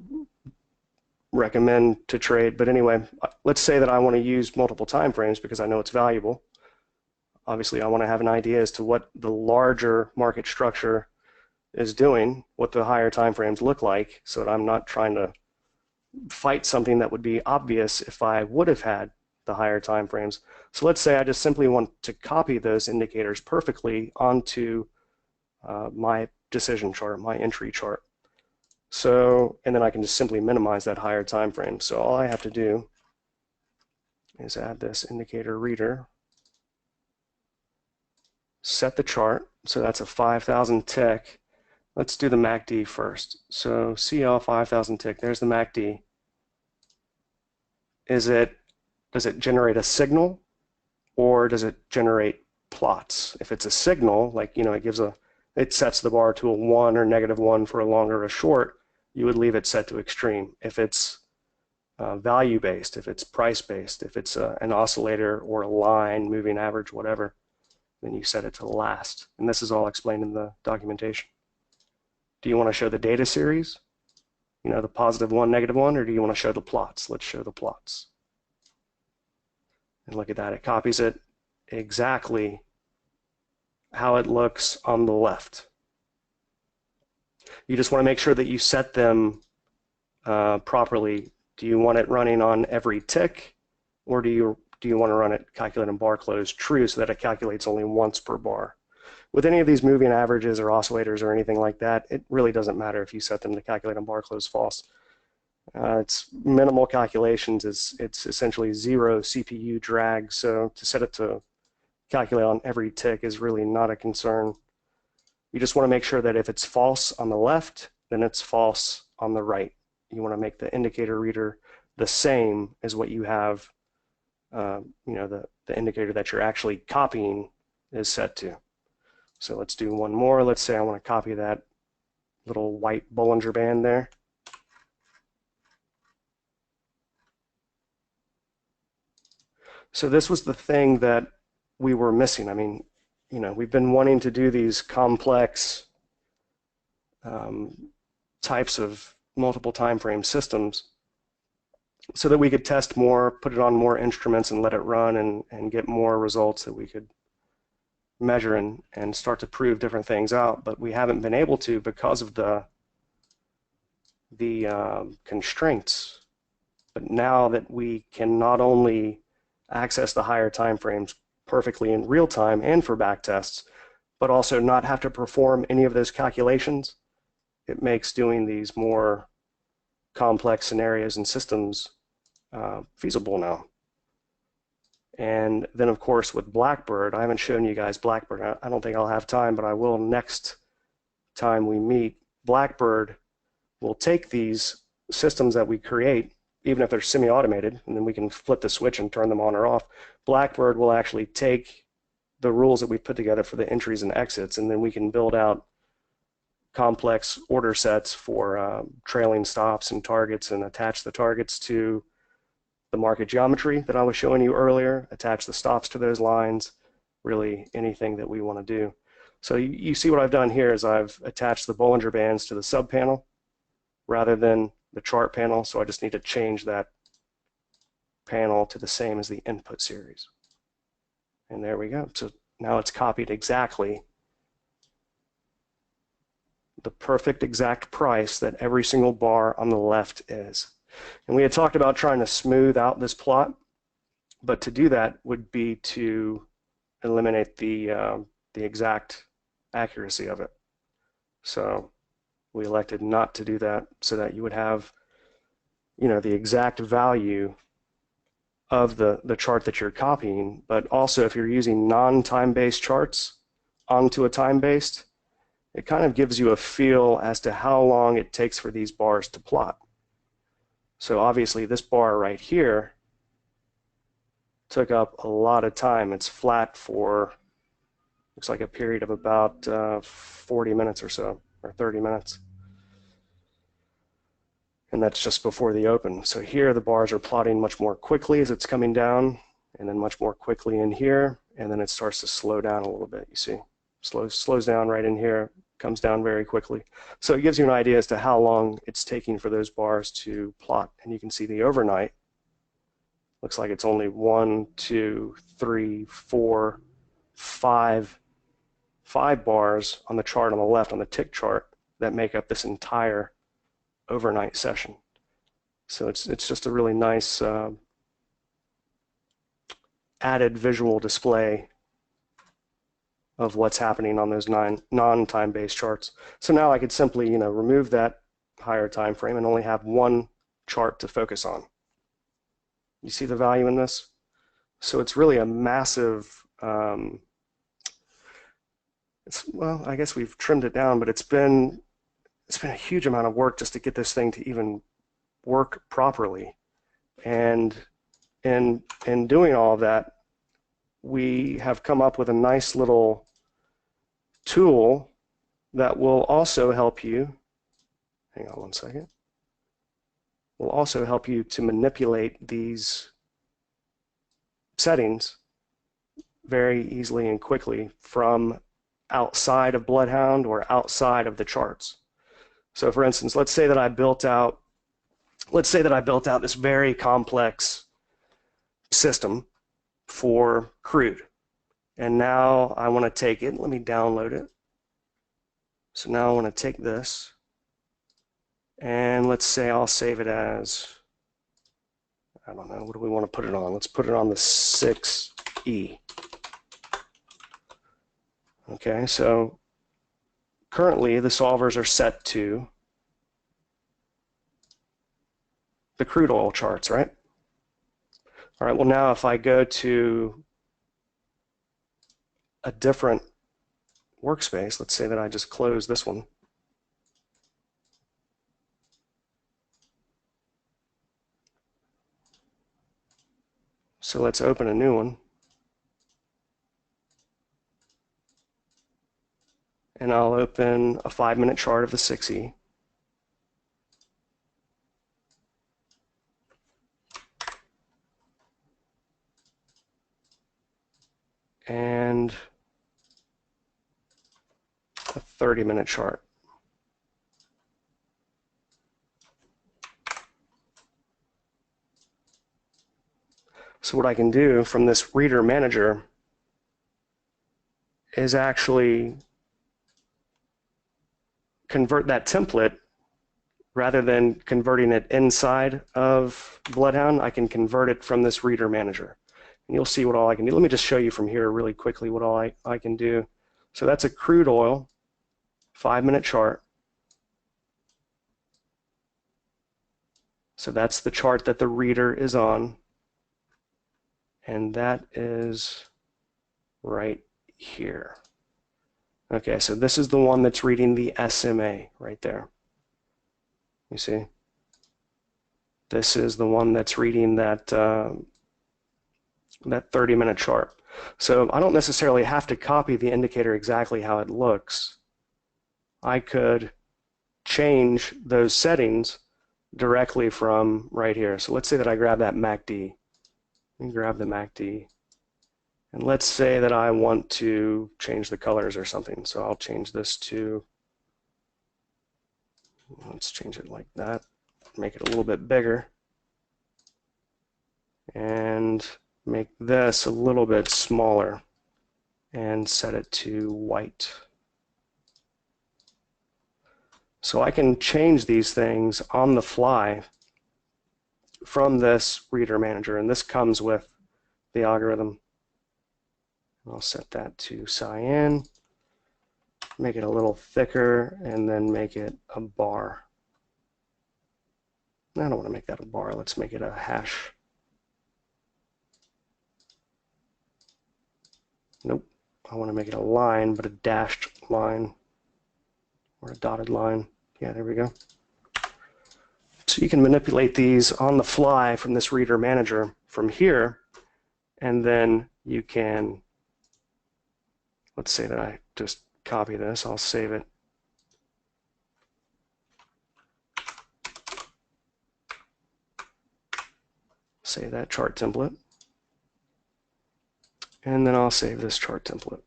recommend to trade. But anyway, let's say that I want to use multiple time frames because I know it's valuable. Obviously, I want to have an idea as to what the larger market structure is doing, what the higher time frames look like, so that I'm not trying to fight something that would be obvious if I would have had the higher time frames. So let's say I just simply want to copy those indicators perfectly onto my decision chart, my entry chart. So, and then I can just simply minimize that higher time frame. So all I have to do is add this indicator reader, set the chart. So that's a 5,000 tick. Let's do the MACD first. So CL 5,000 tick, there's the MACD. Does it generate a signal, or does it generate plots? If it's a signal, like, it sets the bar to a 1 or -1 for a long or a short, you would leave it set to extreme. If it's value-based, if it's price-based, if it's an oscillator or a line, moving average, whatever, then you set it to last. And this is all explained in the documentation. Do you want to show the data series, the +1, -1, or do you want to show the plots? Let's show the plots. And look at that, it copies it exactly how it looks on the left. You just want to make sure that you set them properly. Do you want it running on every tick, or do you want to run it calculating bar close true so that it calculates only once per bar? With any of these moving averages or oscillators or anything like that, it really doesn't matter if you set them to calculate on bar close false. It's minimal calculations. It's essentially 0 CPU drag. So to set it to calculate on every tick is really not a concern. You just want to make sure that if it's false on the left, then it's false on the right. You want to make the indicator reader the same as what you have, the indicator that you're actually copying is set to. So let's do one more. Let's say I want to copy that little white Bollinger Band there. So this was the thing that we were missing. I mean, we've been wanting to do these complex types of multiple time frame systems so that we could test more, put it on more instruments and let it run and get more results that we could measure and start to prove different things out. But we haven't been able to because of the constraints. But now that we can not only access the higher time frames perfectly in real time and for back tests, but also not have to perform any of those calculations, it makes doing these more complex scenarios and systems feasible now. And then, of course, with BlackBird, I haven't shown you guys BlackBird. I don't think I'll have time, but I will next time we meet. BlackBird will take these systems that we create, even if they're semi-automated, and then we can flip the switch and turn them on or off. BlackBird will actually take the rules that we put together for the entries and exits, and then we can build out complex order sets for trailing stops and targets and attach the targets to the market geometry that I was showing you earlier, attach the stops to those lines, really anything that we want to do. So you see what I've done here is I've attached the Bollinger Bands to the sub panel rather than the chart panel, so I just need to change that panel to the same as the input series. And there we go. So now it's copied exactly the perfect exact price that every single bar on the left is. And we had talked about trying to smooth out this plot, but to do that would be to eliminate the exact accuracy of it. So we elected not to do that so that you would have, the exact value of the chart that you're copying, but also if you're using non-time-based charts onto a time-based, it kind of gives you a feel as to how long it takes for these bars to plot. So obviously this bar right here took up a lot of time. It's flat for, looks like a period of about 40 minutes or so, or 30 minutes. And that's just before the open. So here the bars are plotting much more quickly as it's coming down, and then much more quickly in here, and then it starts to slow down a little bit, you see. Slows down right in here, comes down very quickly. So it gives you an idea as to how long it's taking for those bars to plot. And you can see the overnight looks like it's only 1, 2, 3, 4, 5 bars on the chart on the left, on the tick chart, that make up this entire overnight session. So it's just a really nice added visual display of what's happening on those non-time-based charts. So now I could simply, remove that higher time frame and only have one chart to focus on. You see the value in this? So it's really a massive, well, I guess we've trimmed it down, but it's been a huge amount of work just to get this thing to even work properly. And in doing all of that, we have come up with a nice little tool that will also help you, hang on one second, will also help you to manipulate these settings very easily and quickly from outside of BloodHound or outside of the charts. So for instance, let's say that I built out this very complex system for crude. And now I want to take it, let me download it. So now I want to take this, and let's say I'll save it as, I don't know, what do we want to put it on? Let's put it on the 6E. Okay, so currently the solvers are set to the crude oil charts, right? All right, well now if I go to a different workspace, let's say that I just close this one. So let's open a new one. And I'll open a 5-minute chart of the 6E. And a 30-minute chart. So what I can do from this reader manager is actually convert that template. Rather than converting it inside of BloodHound, I can convert it from this reader manager. And you'll see what all I can do. Let me just show you from here really quickly what all I can do. So that's a crude oil 5-minute chart. So that's the chart that the reader is on. And that is right here. Okay, so this is the one that's reading the SMA right there. You see? This is the one that's reading that, that 30-minute chart. So I don't necessarily have to copy the indicator exactly how it looks. I could change those settings directly from right here. So let's say that I grab that MACD. And grab the MACD. And let's say that I want to change the colors or something. So I'll change this to, let's change it like that. Make it a little bit bigger. And make this a little bit smaller. And set it to white. So I can change these things on the fly from this reader manager, and this comes with the algorithm. I'll set that to cyan, make it a little thicker, and then make it a bar. I don't want to make that a bar, let's make it a hash. Nope, I want to make it a line, but a dashed line, or a dotted line. Yeah, there we go. So you can manipulate these on the fly from this reader manager from here, and then you can, let's say that I just copy this, I'll save it. Save that chart template. And then I'll save this chart template.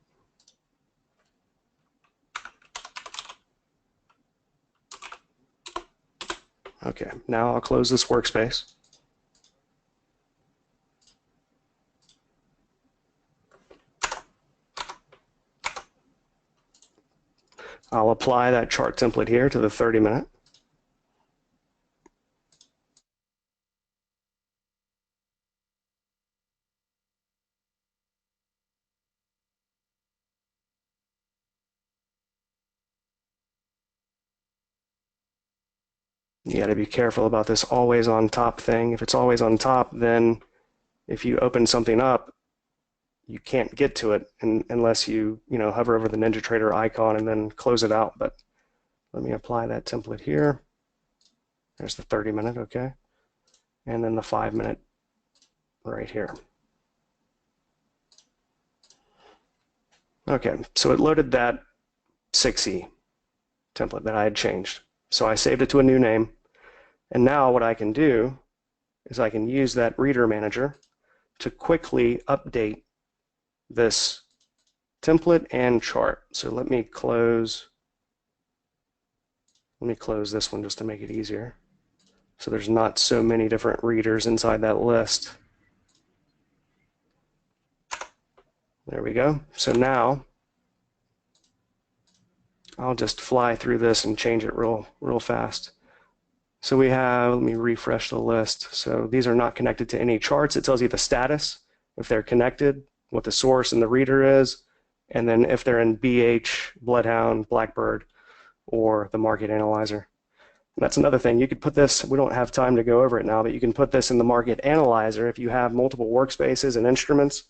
Okay, now I'll close this workspace. I'll apply that chart template here to the 30-minute. You got to be careful about this always on top thing. If it's always on top, then if you open something up, you can't get to it unless you hover over the NinjaTrader icon and then close it out. But let me apply that template here. There's the 30-minute, okay? And then the 5-minute right here. Okay, so it loaded that 6E template that I had changed. So I saved it to a new name. And now what I can do is I can use that reader manager to quickly update this template and chart. So let me close this one just to make it easier. So there's not so many different readers inside that list. There we go. So now I'll just fly through this and change it real fast. So we have, let me refresh the list. So these are not connected to any charts. It tells you the status, if they're connected, what the source and the reader is, and then if they're in BH, BloodHound, BlackBird, or the market analyzer. And that's another thing. You could put this, we don't have time to go over it now, but you can put this in the market analyzer if you have multiple workspaces and instruments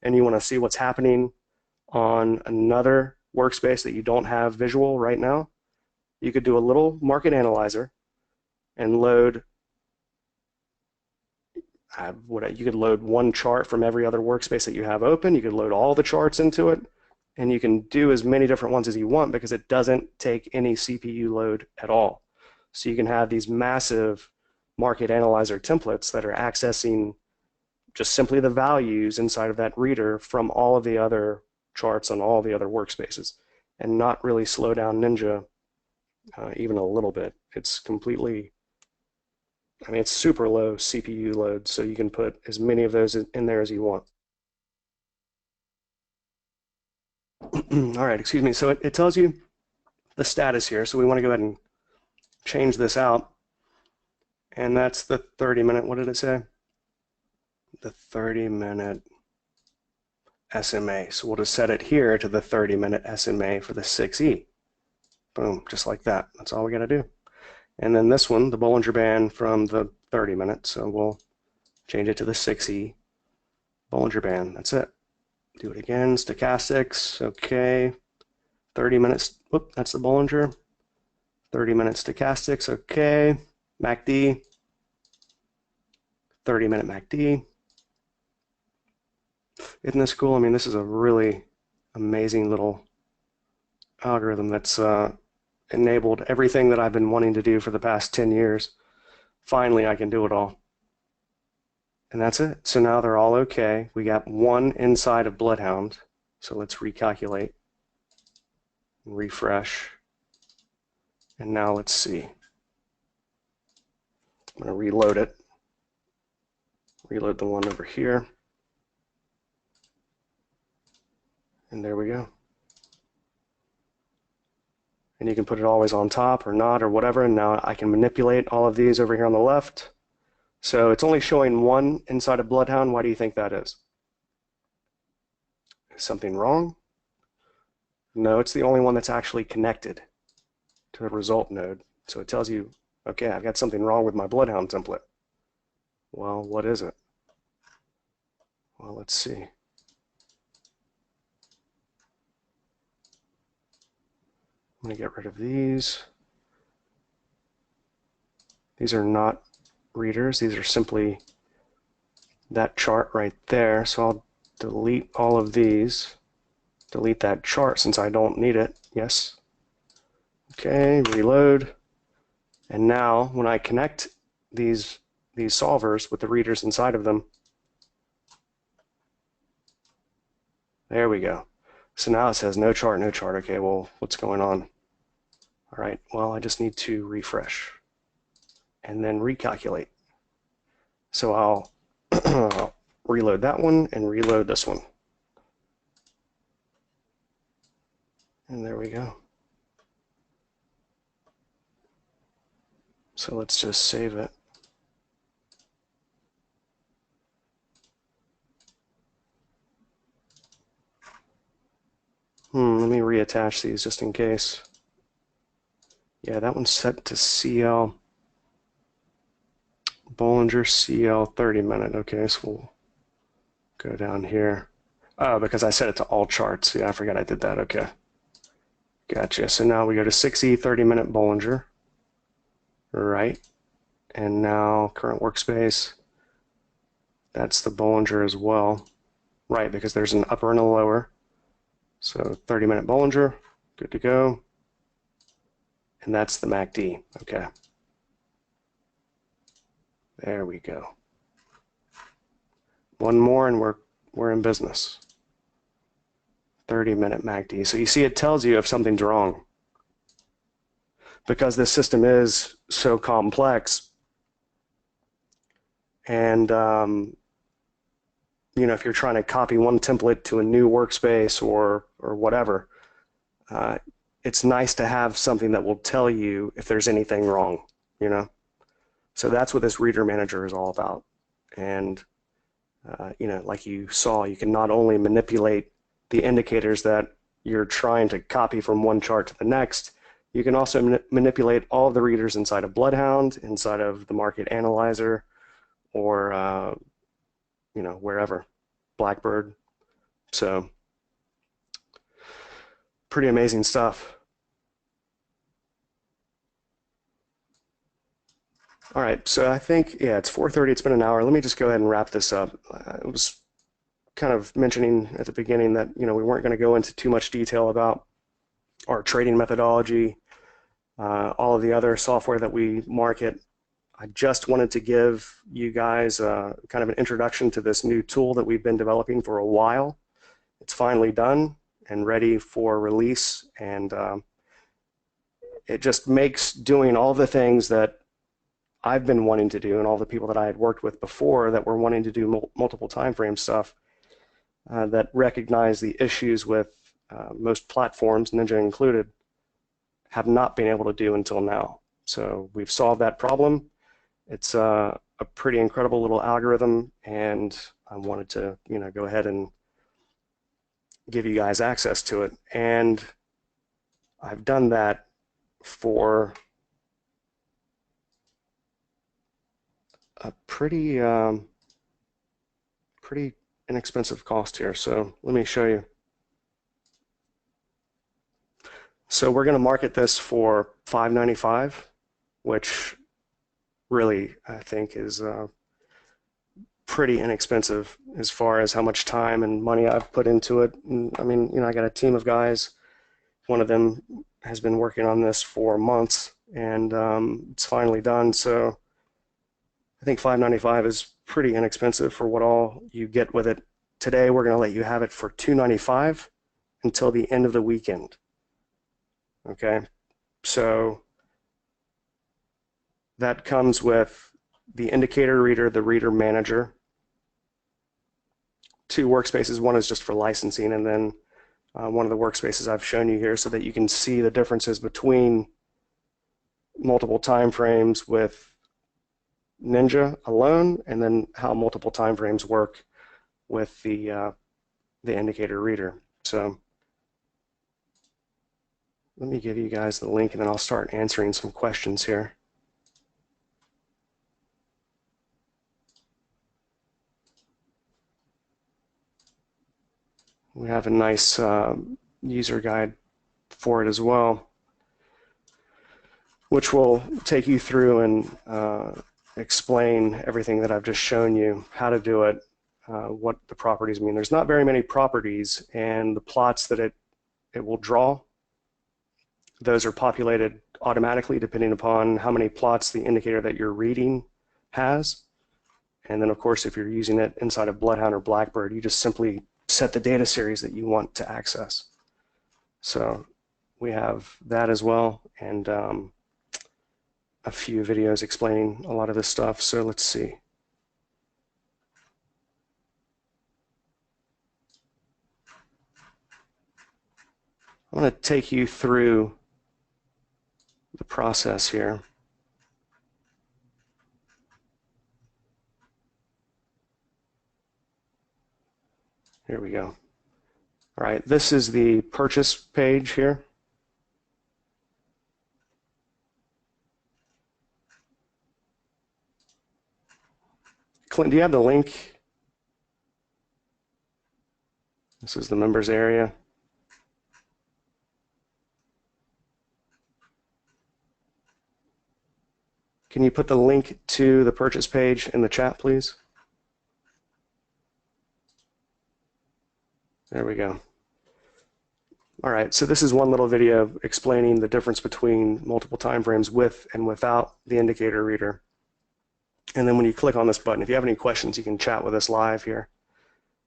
and you want to see what's happening on another workspace that you don't have visual right now, you could do a little market analyzer and load you could load one chart from every other workspace that you have open. You could load all the charts into it, and you can do as many different ones as you want because it doesn't take any CPU load at all. So you can have these massive market analyzer templates that are accessing just simply the values inside of that reader from all of the other charts on all the other workspaces and not really slow down Ninja even a little bit. It's completely, I mean, it's super low CPU load, so you can put as many of those in there as you want. All right, excuse me. So it tells you the status here. So we want to go ahead and change this out. And that's the 30-minute, what did it say? The 30-minute SMA. So we'll just set it here to the 30-minute SMA for the 6E. Boom, just like that. That's all we got to do. And then this one, the Bollinger Band from the 30-minute. So we'll change it to the 6E Bollinger Band. That's it. Do it again. Stochastics. Okay. 30 minutes. Whoop, that's the Bollinger. 30-minute stochastics. Okay. MACD. 30-minute MACD. Isn't this cool? I mean, this is a really amazing little algorithm that's enabled everything that I've been wanting to do for the past 10 years. Finally, I can do it all. And that's it. So now they're all okay. We got one inside of BloodHound. So let's recalculate, refresh. And now let's see. I'm going to reload it. Reload the one over here. And there we go. And you can put it always on top or not or whatever. And now I can manipulate all of these over here on the left. So it's only showing one inside of BloodHound. Why do you think that is? Is something wrong? No, it's the only one that's actually connected to the result node. So it tells you, okay, I've got something wrong with my BloodHound template. Well, what is it? Well, let's see. I'm going to get rid of these. These are not readers. These are simply that chart right there. So I'll delete all of these. Delete that chart since I don't need it. Yes. Okay, reload. And now when I connect these solvers with the readers inside of them, there we go. So now it says no chart, no chart. Okay, well, what's going on? All right, well, I just need to refresh and then recalculate. So I'll reload that one and reload this one. And there we go. So let's just save it. Let me reattach these just in case. Yeah, that one's set to CL. Bollinger CL 30-minute. Okay, so we'll go down here. Oh, because I set it to all charts. Yeah, I forgot I did that. Okay. Gotcha. So now we go to 6E 30-minute Bollinger. Right. And now current workspace. That's the Bollinger as well. Right, because there's an upper and a lower. So 30-minute Bollinger. Good to go. And that's the MACD. Okay. There we go. One more and we're in business. 30-minute MACD. So you see it tells you if something's wrong. Because this system is so complex. And you know, if you're trying to copy one template to a new workspace or whatever, it's nice to have something that will tell you if there's anything wrong, you know? So that's what this reader manager is all about. And, you know, like you saw, you can not only manipulate the indicators that you're trying to copy from one chart to the next, you can also manipulate all of the readers inside of BloodHound, inside of the market analyzer, or, you know, wherever, BlackBird. So pretty amazing stuff. All right, so I think, yeah, it's 4:30, it's been an hour. Let me just go ahead and wrap this up. I was kind of mentioning at the beginning that, we weren't going to go into too much detail about our trading methodology, all of the other software that we market. I just wanted to give you guys kind of an introduction to this new tool that we've been developing for a while. It's finally done and ready for release, and it just makes doing all the things that I've been wanting to do and all the people that I had worked with before that were wanting to do multiple time frame stuff that recognize the issues with most platforms, Ninja included, have not been able to do until now. So we've solved that problem. It's a pretty incredible little algorithm, and I wanted to, go ahead and give you guys access to it. And I've done that for a pretty inexpensive cost here. So let me show you. So we're going to market this for $5.95, which really I think is pretty inexpensive as far as how much time and money I've put into it. And, I mean, I got a team of guys. One of them has been working on this for months, and it's finally done. So I think $5.95 is pretty inexpensive for what all you get with it. Today we're going to let you have it for $2.95 until the end of the weekend. Okay, so that comes with the indicator reader, the reader manager, 2 workspaces. One is just for licensing, and then one of the workspaces I've shown you here so that you can see the differences between multiple time frames with Ninja alone, and then how multiple time frames work with the indicator reader. So let me give you guys the link, and then I'll start answering some questions here. We have a nice user guide for it as well, which will take you through and explain everything that I've just shown you, how to do it, what the properties mean. There's not very many properties, and the plots that it will draw, those are populated automatically depending upon how many plots the indicator that you're reading has. And then, of course, if you're using it inside of BloodHound or BlackBird, you just simply set the data series that you want to access. So we have that as well, and a few videos explaining a lot of this stuff. So let's see. I want to take you through the process here. Here we go. All right, this is the purchase page here. Clint, do you have the link? This is the members area. Can you put the link to the purchase page in the chat, please? There we go. All right, so this is one little video explaining the difference between multiple time frames with and without the indicator reader. And then when you click on this button, if you have any questions, you can chat with us live here.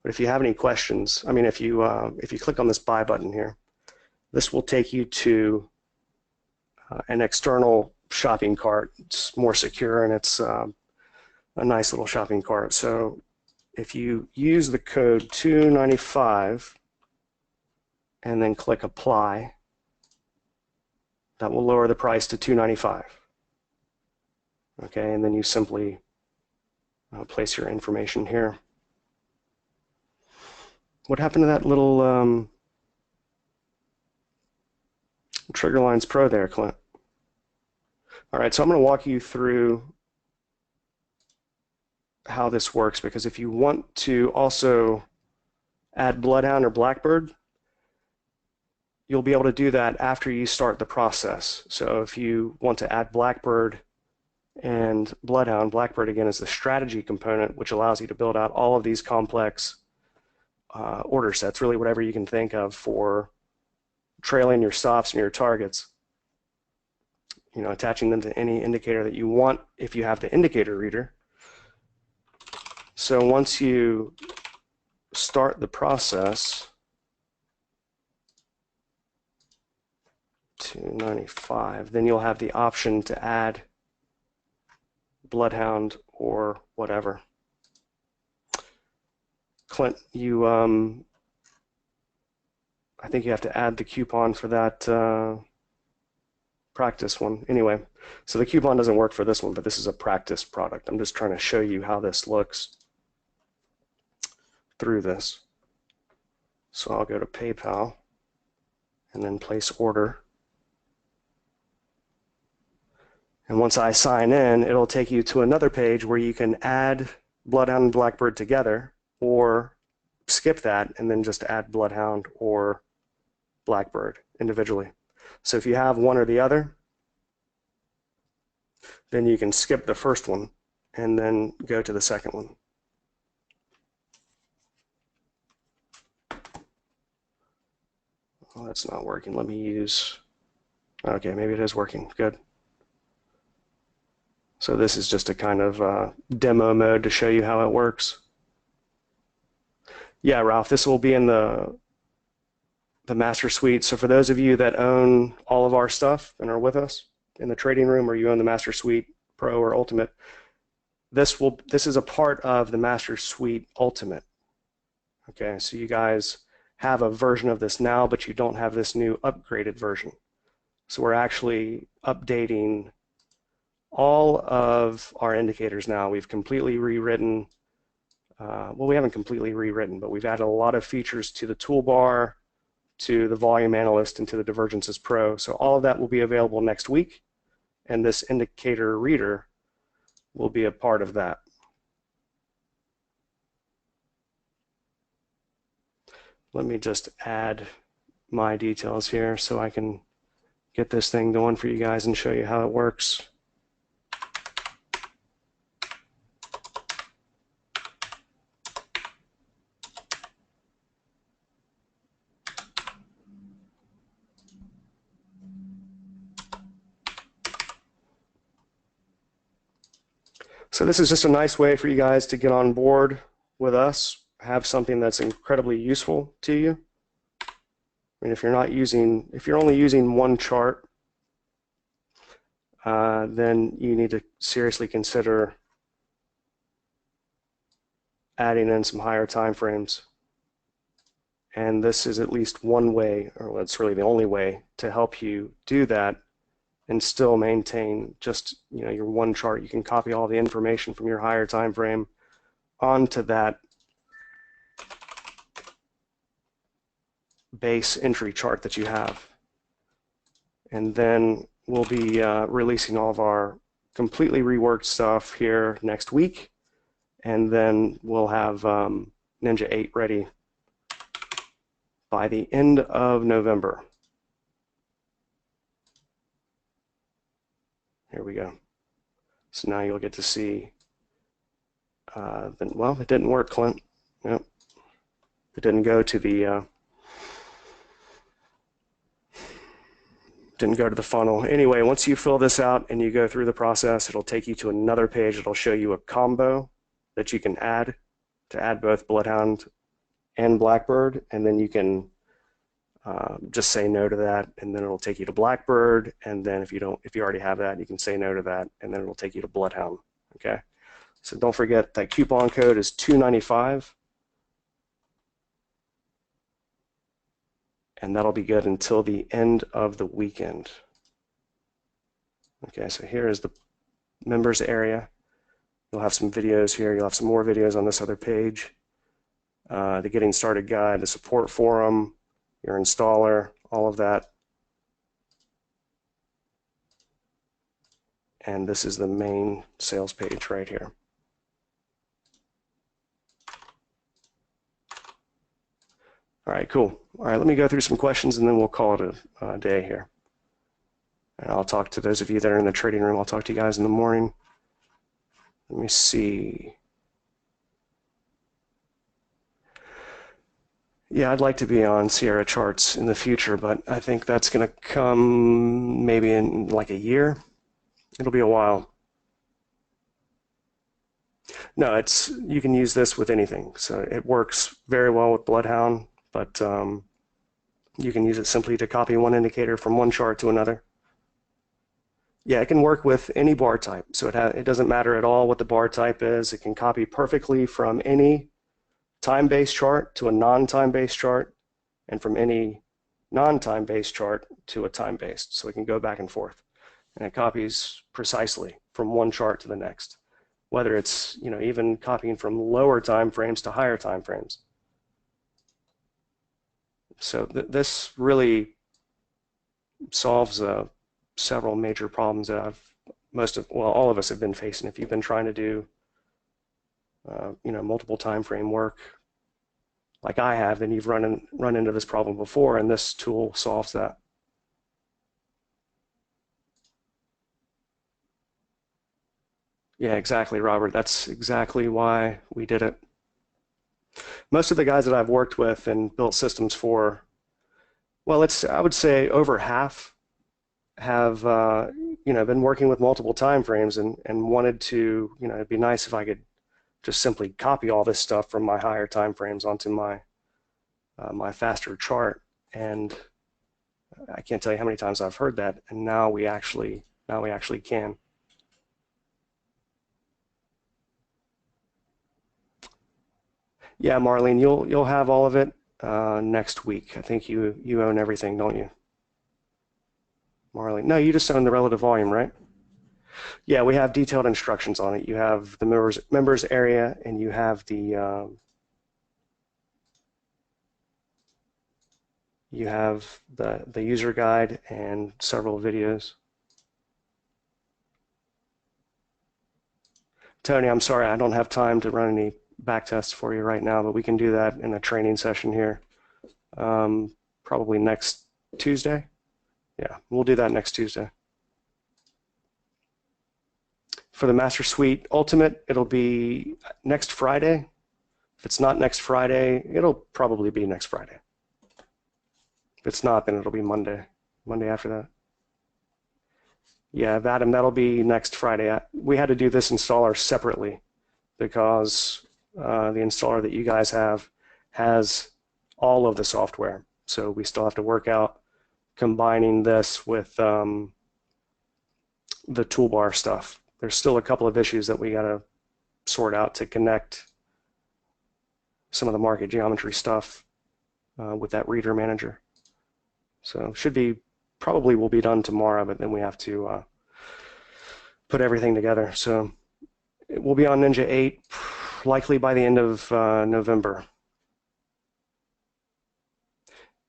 But if you have any questions, I mean, if you click on this buy button here, this will take you to an external shopping cart. It's more secure, and it's a nice little shopping cart. So if you use the code 295 and then click apply, that will lower the price to $2.95. Okay, and then you simply place your information here. What happened to that little Trigger Lines Pro there, Clint? All right, so I'm going to walk you through how this works, because if you want to also add BloodHound or BlackBird, you'll be able to do that after you start the process. So if you want to add BlackBird and BloodHound, BlackBird again is the strategy component, which allows you to build out all of these complex order sets, really whatever you can think of for trailing your stops and your targets. You know, attaching them to any indicator that you want if you have the indicator reader. So once you start the process, 295, then you'll have the option to add BloodHound or whatever. Clint, you I think you have to add the coupon for that practice one. Anyway, so the coupon doesn't work for this one, but this is a practice product. I'm just trying to show you how this looks through this. So I'll go to PayPal and then place order. And once I sign in, it'll take you to another page where you can add BloodHound and BlackBird together, or skip that and then just add BloodHound or BlackBird individually. So if you have one or the other, then you can skip the first one and then go to the second one. Oh, that's not working. Let me use, okay, maybe it is working. Good. So this is just a kind of demo mode to show you how it works. Yeah, Ralph, this will be in the master suite. So for those of you that own all of our stuff and are with us in the trading room, or you own the master suite Pro or Ultimate, this is a part of the master suite Ultimate. Okay, so you guys have a version of this now, but you don't have this new upgraded version. So we're actually updating all of our indicators now. We've completely rewritten, well, we haven't completely rewritten, but we've added a lot of features to the toolbar, to the volume analyst, and to the Divergences Pro. So all of that will be available next week, and this indicator reader will be a part of that. Let me just add my details here so I can get this thing going for you guys and show you how it works. So this is just a nice way for you guys to get on board with us, have something that's incredibly useful to you. I mean, if you're only using one chart, then you need to seriously consider adding in some higher time frames. And this is at least one way, or it's really the only way, to help you do that and still maintain just, you know, your one chart. You can copy all the information from your higher time frame onto that base entry chart that you have. And then we'll be releasing all of our completely reworked stuff here next week, and then we'll have Ninja 8 ready by the end of November. Here we go. So now you'll get to see, well, it didn't work, Clint. Yep. It didn't go to the, funnel. Anyway, once you fill this out and you go through the process, it'll take you to another page. It'll show you a combo that you can add to add both BloodHound and BlackBird, and then you can just say no to that, and then it'll take you to BlackBird, and then if you already have that, you can say no to that, and then it'll take you to BloodHound. Okay, so don't forget that coupon code is 295, and that'll be good until the end of the weekend. Okay, so here is the members area. You'll have some videos here. You'll have some more videos on this other page. The Getting Started Guide, the support forum, your installer, all of that. And this is the main sales page right here. All right, cool. All right, let me go through some questions and then we'll call it a day here. And I'll talk to those of you that are in the trading room. I'll talk to you guys in the morning. Let me see. Yeah, I'd like to be on Sierra charts in the future, but I think that's going to come maybe in like a year. It'll be a while. No, you can use this with anything. So it works very well with BloodHound, but you can use it simply to copy one indicator from one chart to another. Yeah, it can work with any bar type. So it doesn't matter at all what the bar type is. It can copy perfectly from any time-based chart to a non-time-based chart, and from any non-time-based chart to a time-based. So it can go back and forth. And it copies precisely from one chart to the next, whether it's even copying from lower time frames to higher time frames. So this really solves several major problems that all of us have been facing. If you've been trying to do multiple time frame work like I have, then you've run into this problem before, and this tool solves that. Yeah, exactly, Robert. That's exactly why we did it. Most of the guys that I've worked with and built systems for, well, I would say over half have been working with multiple time frames and wanted to, it'd be nice if I could just simply copy all this stuff from my higher time frames onto my my faster chart. And I can't tell you how many times I've heard that, and now we actually can. Yeah, Marlene, you'll have all of it next week. I think you own everything, don't you, Marlene? No, you just own the relative volume, right? Yeah, we have detailed instructions on it. You have the members area, and you have the user guide and several videos. Tony, I'm sorry, I don't have time to run any back tests for you right now, but we can do that in a training session here, probably next Tuesday. Yeah, we'll do that next Tuesday. For the Master Suite Ultimate, it'll be next Friday. If it's not next Friday, it'll probably be next Friday. If it's not, then it'll be Monday after that. Yeah, Vadim, that'll be next Friday. We had to do this installer separately because the installer that you guys have has all of the software. So we still have to work out combining this with the toolbar stuff. There's still a couple of issues that we got to sort out to connect some of the market geometry stuff with that reader manager. So probably will be done tomorrow, but then we have to put everything together. So it will be on Ninja 8 likely by the end of November.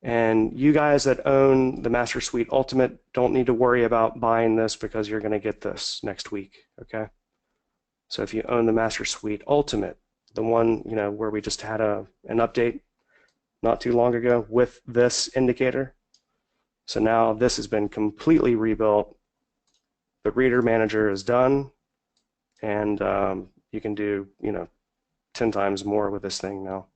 And you guys that own the Master Suite Ultimate don't need to worry about buying this because you're going to get this next week, okay? So if you own the Master Suite Ultimate, the one where we just had an update not too long ago with this indicator, so now this has been completely rebuilt. The reader manager is done, and you can do 10 times more with this thing now.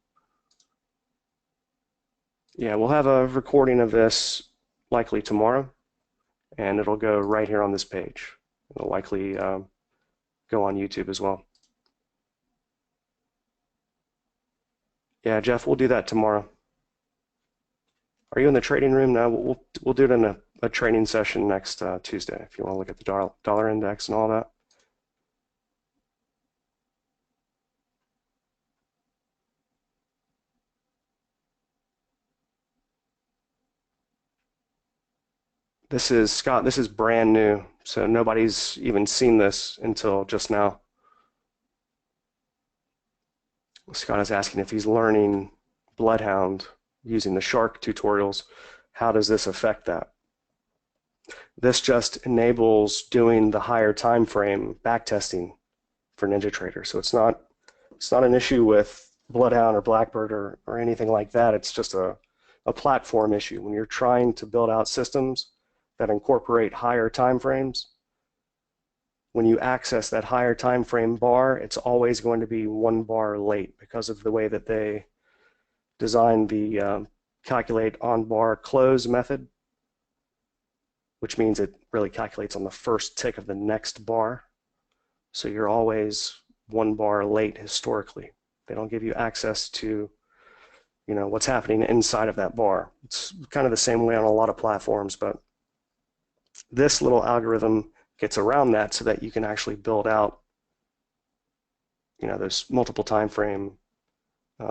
Yeah, we'll have a recording of this likely tomorrow, and it'll go right here on this page. It'll likely go on YouTube as well. Yeah, Jeff, we'll do that tomorrow. Are you in the trading room now? We'll do it in a training session next Tuesday if you want to look at the dollar index and all that. This is Scott. This is brand new, so nobody's even seen this until just now. Scott is asking if he's learning BloodHound using the Shark tutorials. How does this affect that? This just enables doing the higher time frame backtesting for NinjaTrader. So it's not an issue with BloodHound or BlackBird or anything like that. It's just a platform issue. When you're trying to build out systems that incorporate higher time frames, when you access that higher time frame bar, it's always going to be 1 bar late because of the way that they designed the calculate on bar close method, which means it really calculates on the first tick of the next bar. So you're always 1 bar late historically. They don't give you access to, you know, what's happening inside of that bar. It's kind of the same way on a lot of platforms, but this little algorithm gets around that so that you can actually build out, you know, those multiple time frame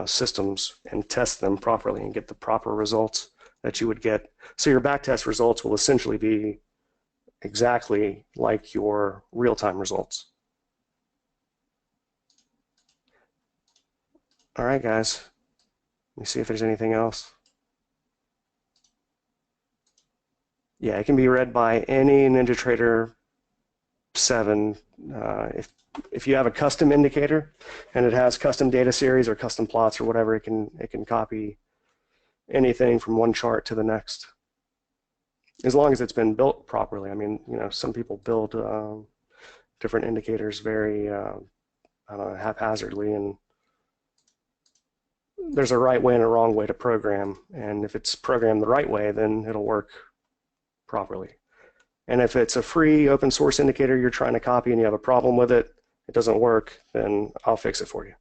systems and test them properly and get the proper results that you would get. So your backtest results will essentially be exactly like your real-time results. All right, guys. Let me see if there's anything else. Yeah, it can be read by any NinjaTrader 7. If you have a custom indicator and it has custom data series or custom plots or whatever, it can copy anything from one chart to the next, as long as it's been built properly. I mean, you know, some people build different indicators very I don't know, haphazardly, and there's a right way and a wrong way to program, and if it's programmed the right way, then it'll work properly. And if it's a free open source indicator you're trying to copy and you have a problem with it, it doesn't work, then I'll fix it for you.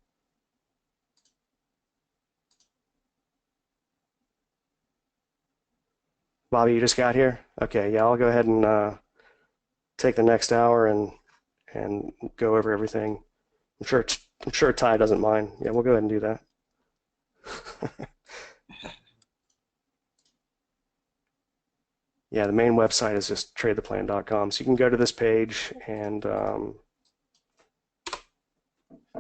Bobby, you just got here? Okay, yeah, I'll go ahead and take the next hour and go over everything. I'm sure Ty doesn't mind. Yeah, we'll go ahead and do that. Yeah, the main website is just tradetheplan.com. So you can go to this page and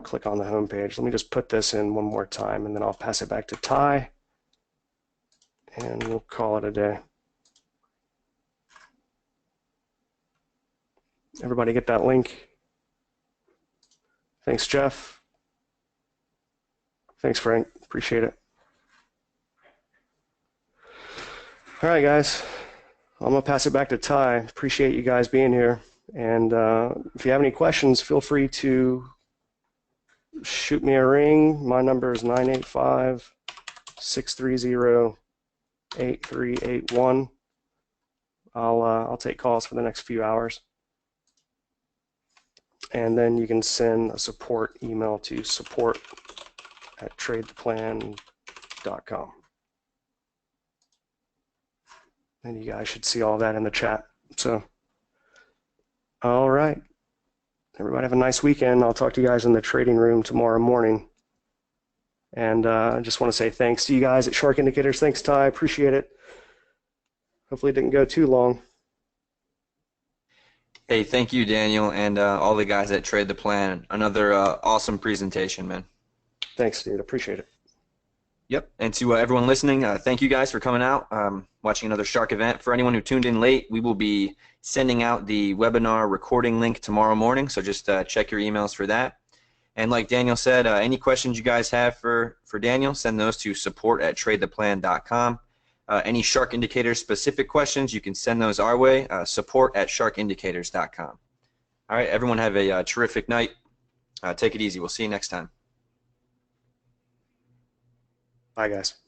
click on the home page. Let me just put this in one more time, and then I'll pass it back to Ty, and we'll call it a day. Everybody get that link? Thanks, Jeff. Thanks, Frank. Appreciate it. All right, guys. I'm going to pass it back to Ty. Appreciate you guys being here. And if you have any questions, feel free to shoot me a ring. My number is 985-630-8381. I'll take calls for the next few hours. And then you can send a support email to support@tradetheplan.com. And you guys should see all that in the chat. So, all right. Everybody have a nice weekend. I'll talk to you guys in the trading room tomorrow morning. And I just want to say thanks to you guys at Shark Indicators. Thanks, Ty. Appreciate it. Hopefully it didn't go too long. Hey, thank you, Daniel, and all the guys at Trade the Plan. Another awesome presentation, man. Thanks, dude. Appreciate it. Yep, and to everyone listening, thank you guys for coming out, watching another Shark event. For anyone who tuned in late, we will be sending out the webinar recording link tomorrow morning, so just check your emails for that. And like Daniel said, any questions you guys have for Daniel, send those to support@tradetheplan.com. Any Shark Indicator specific questions, you can send those our way, support@sharkindicators.com. All right, everyone have a terrific night. Take it easy. We'll see you next time. Bye, guys.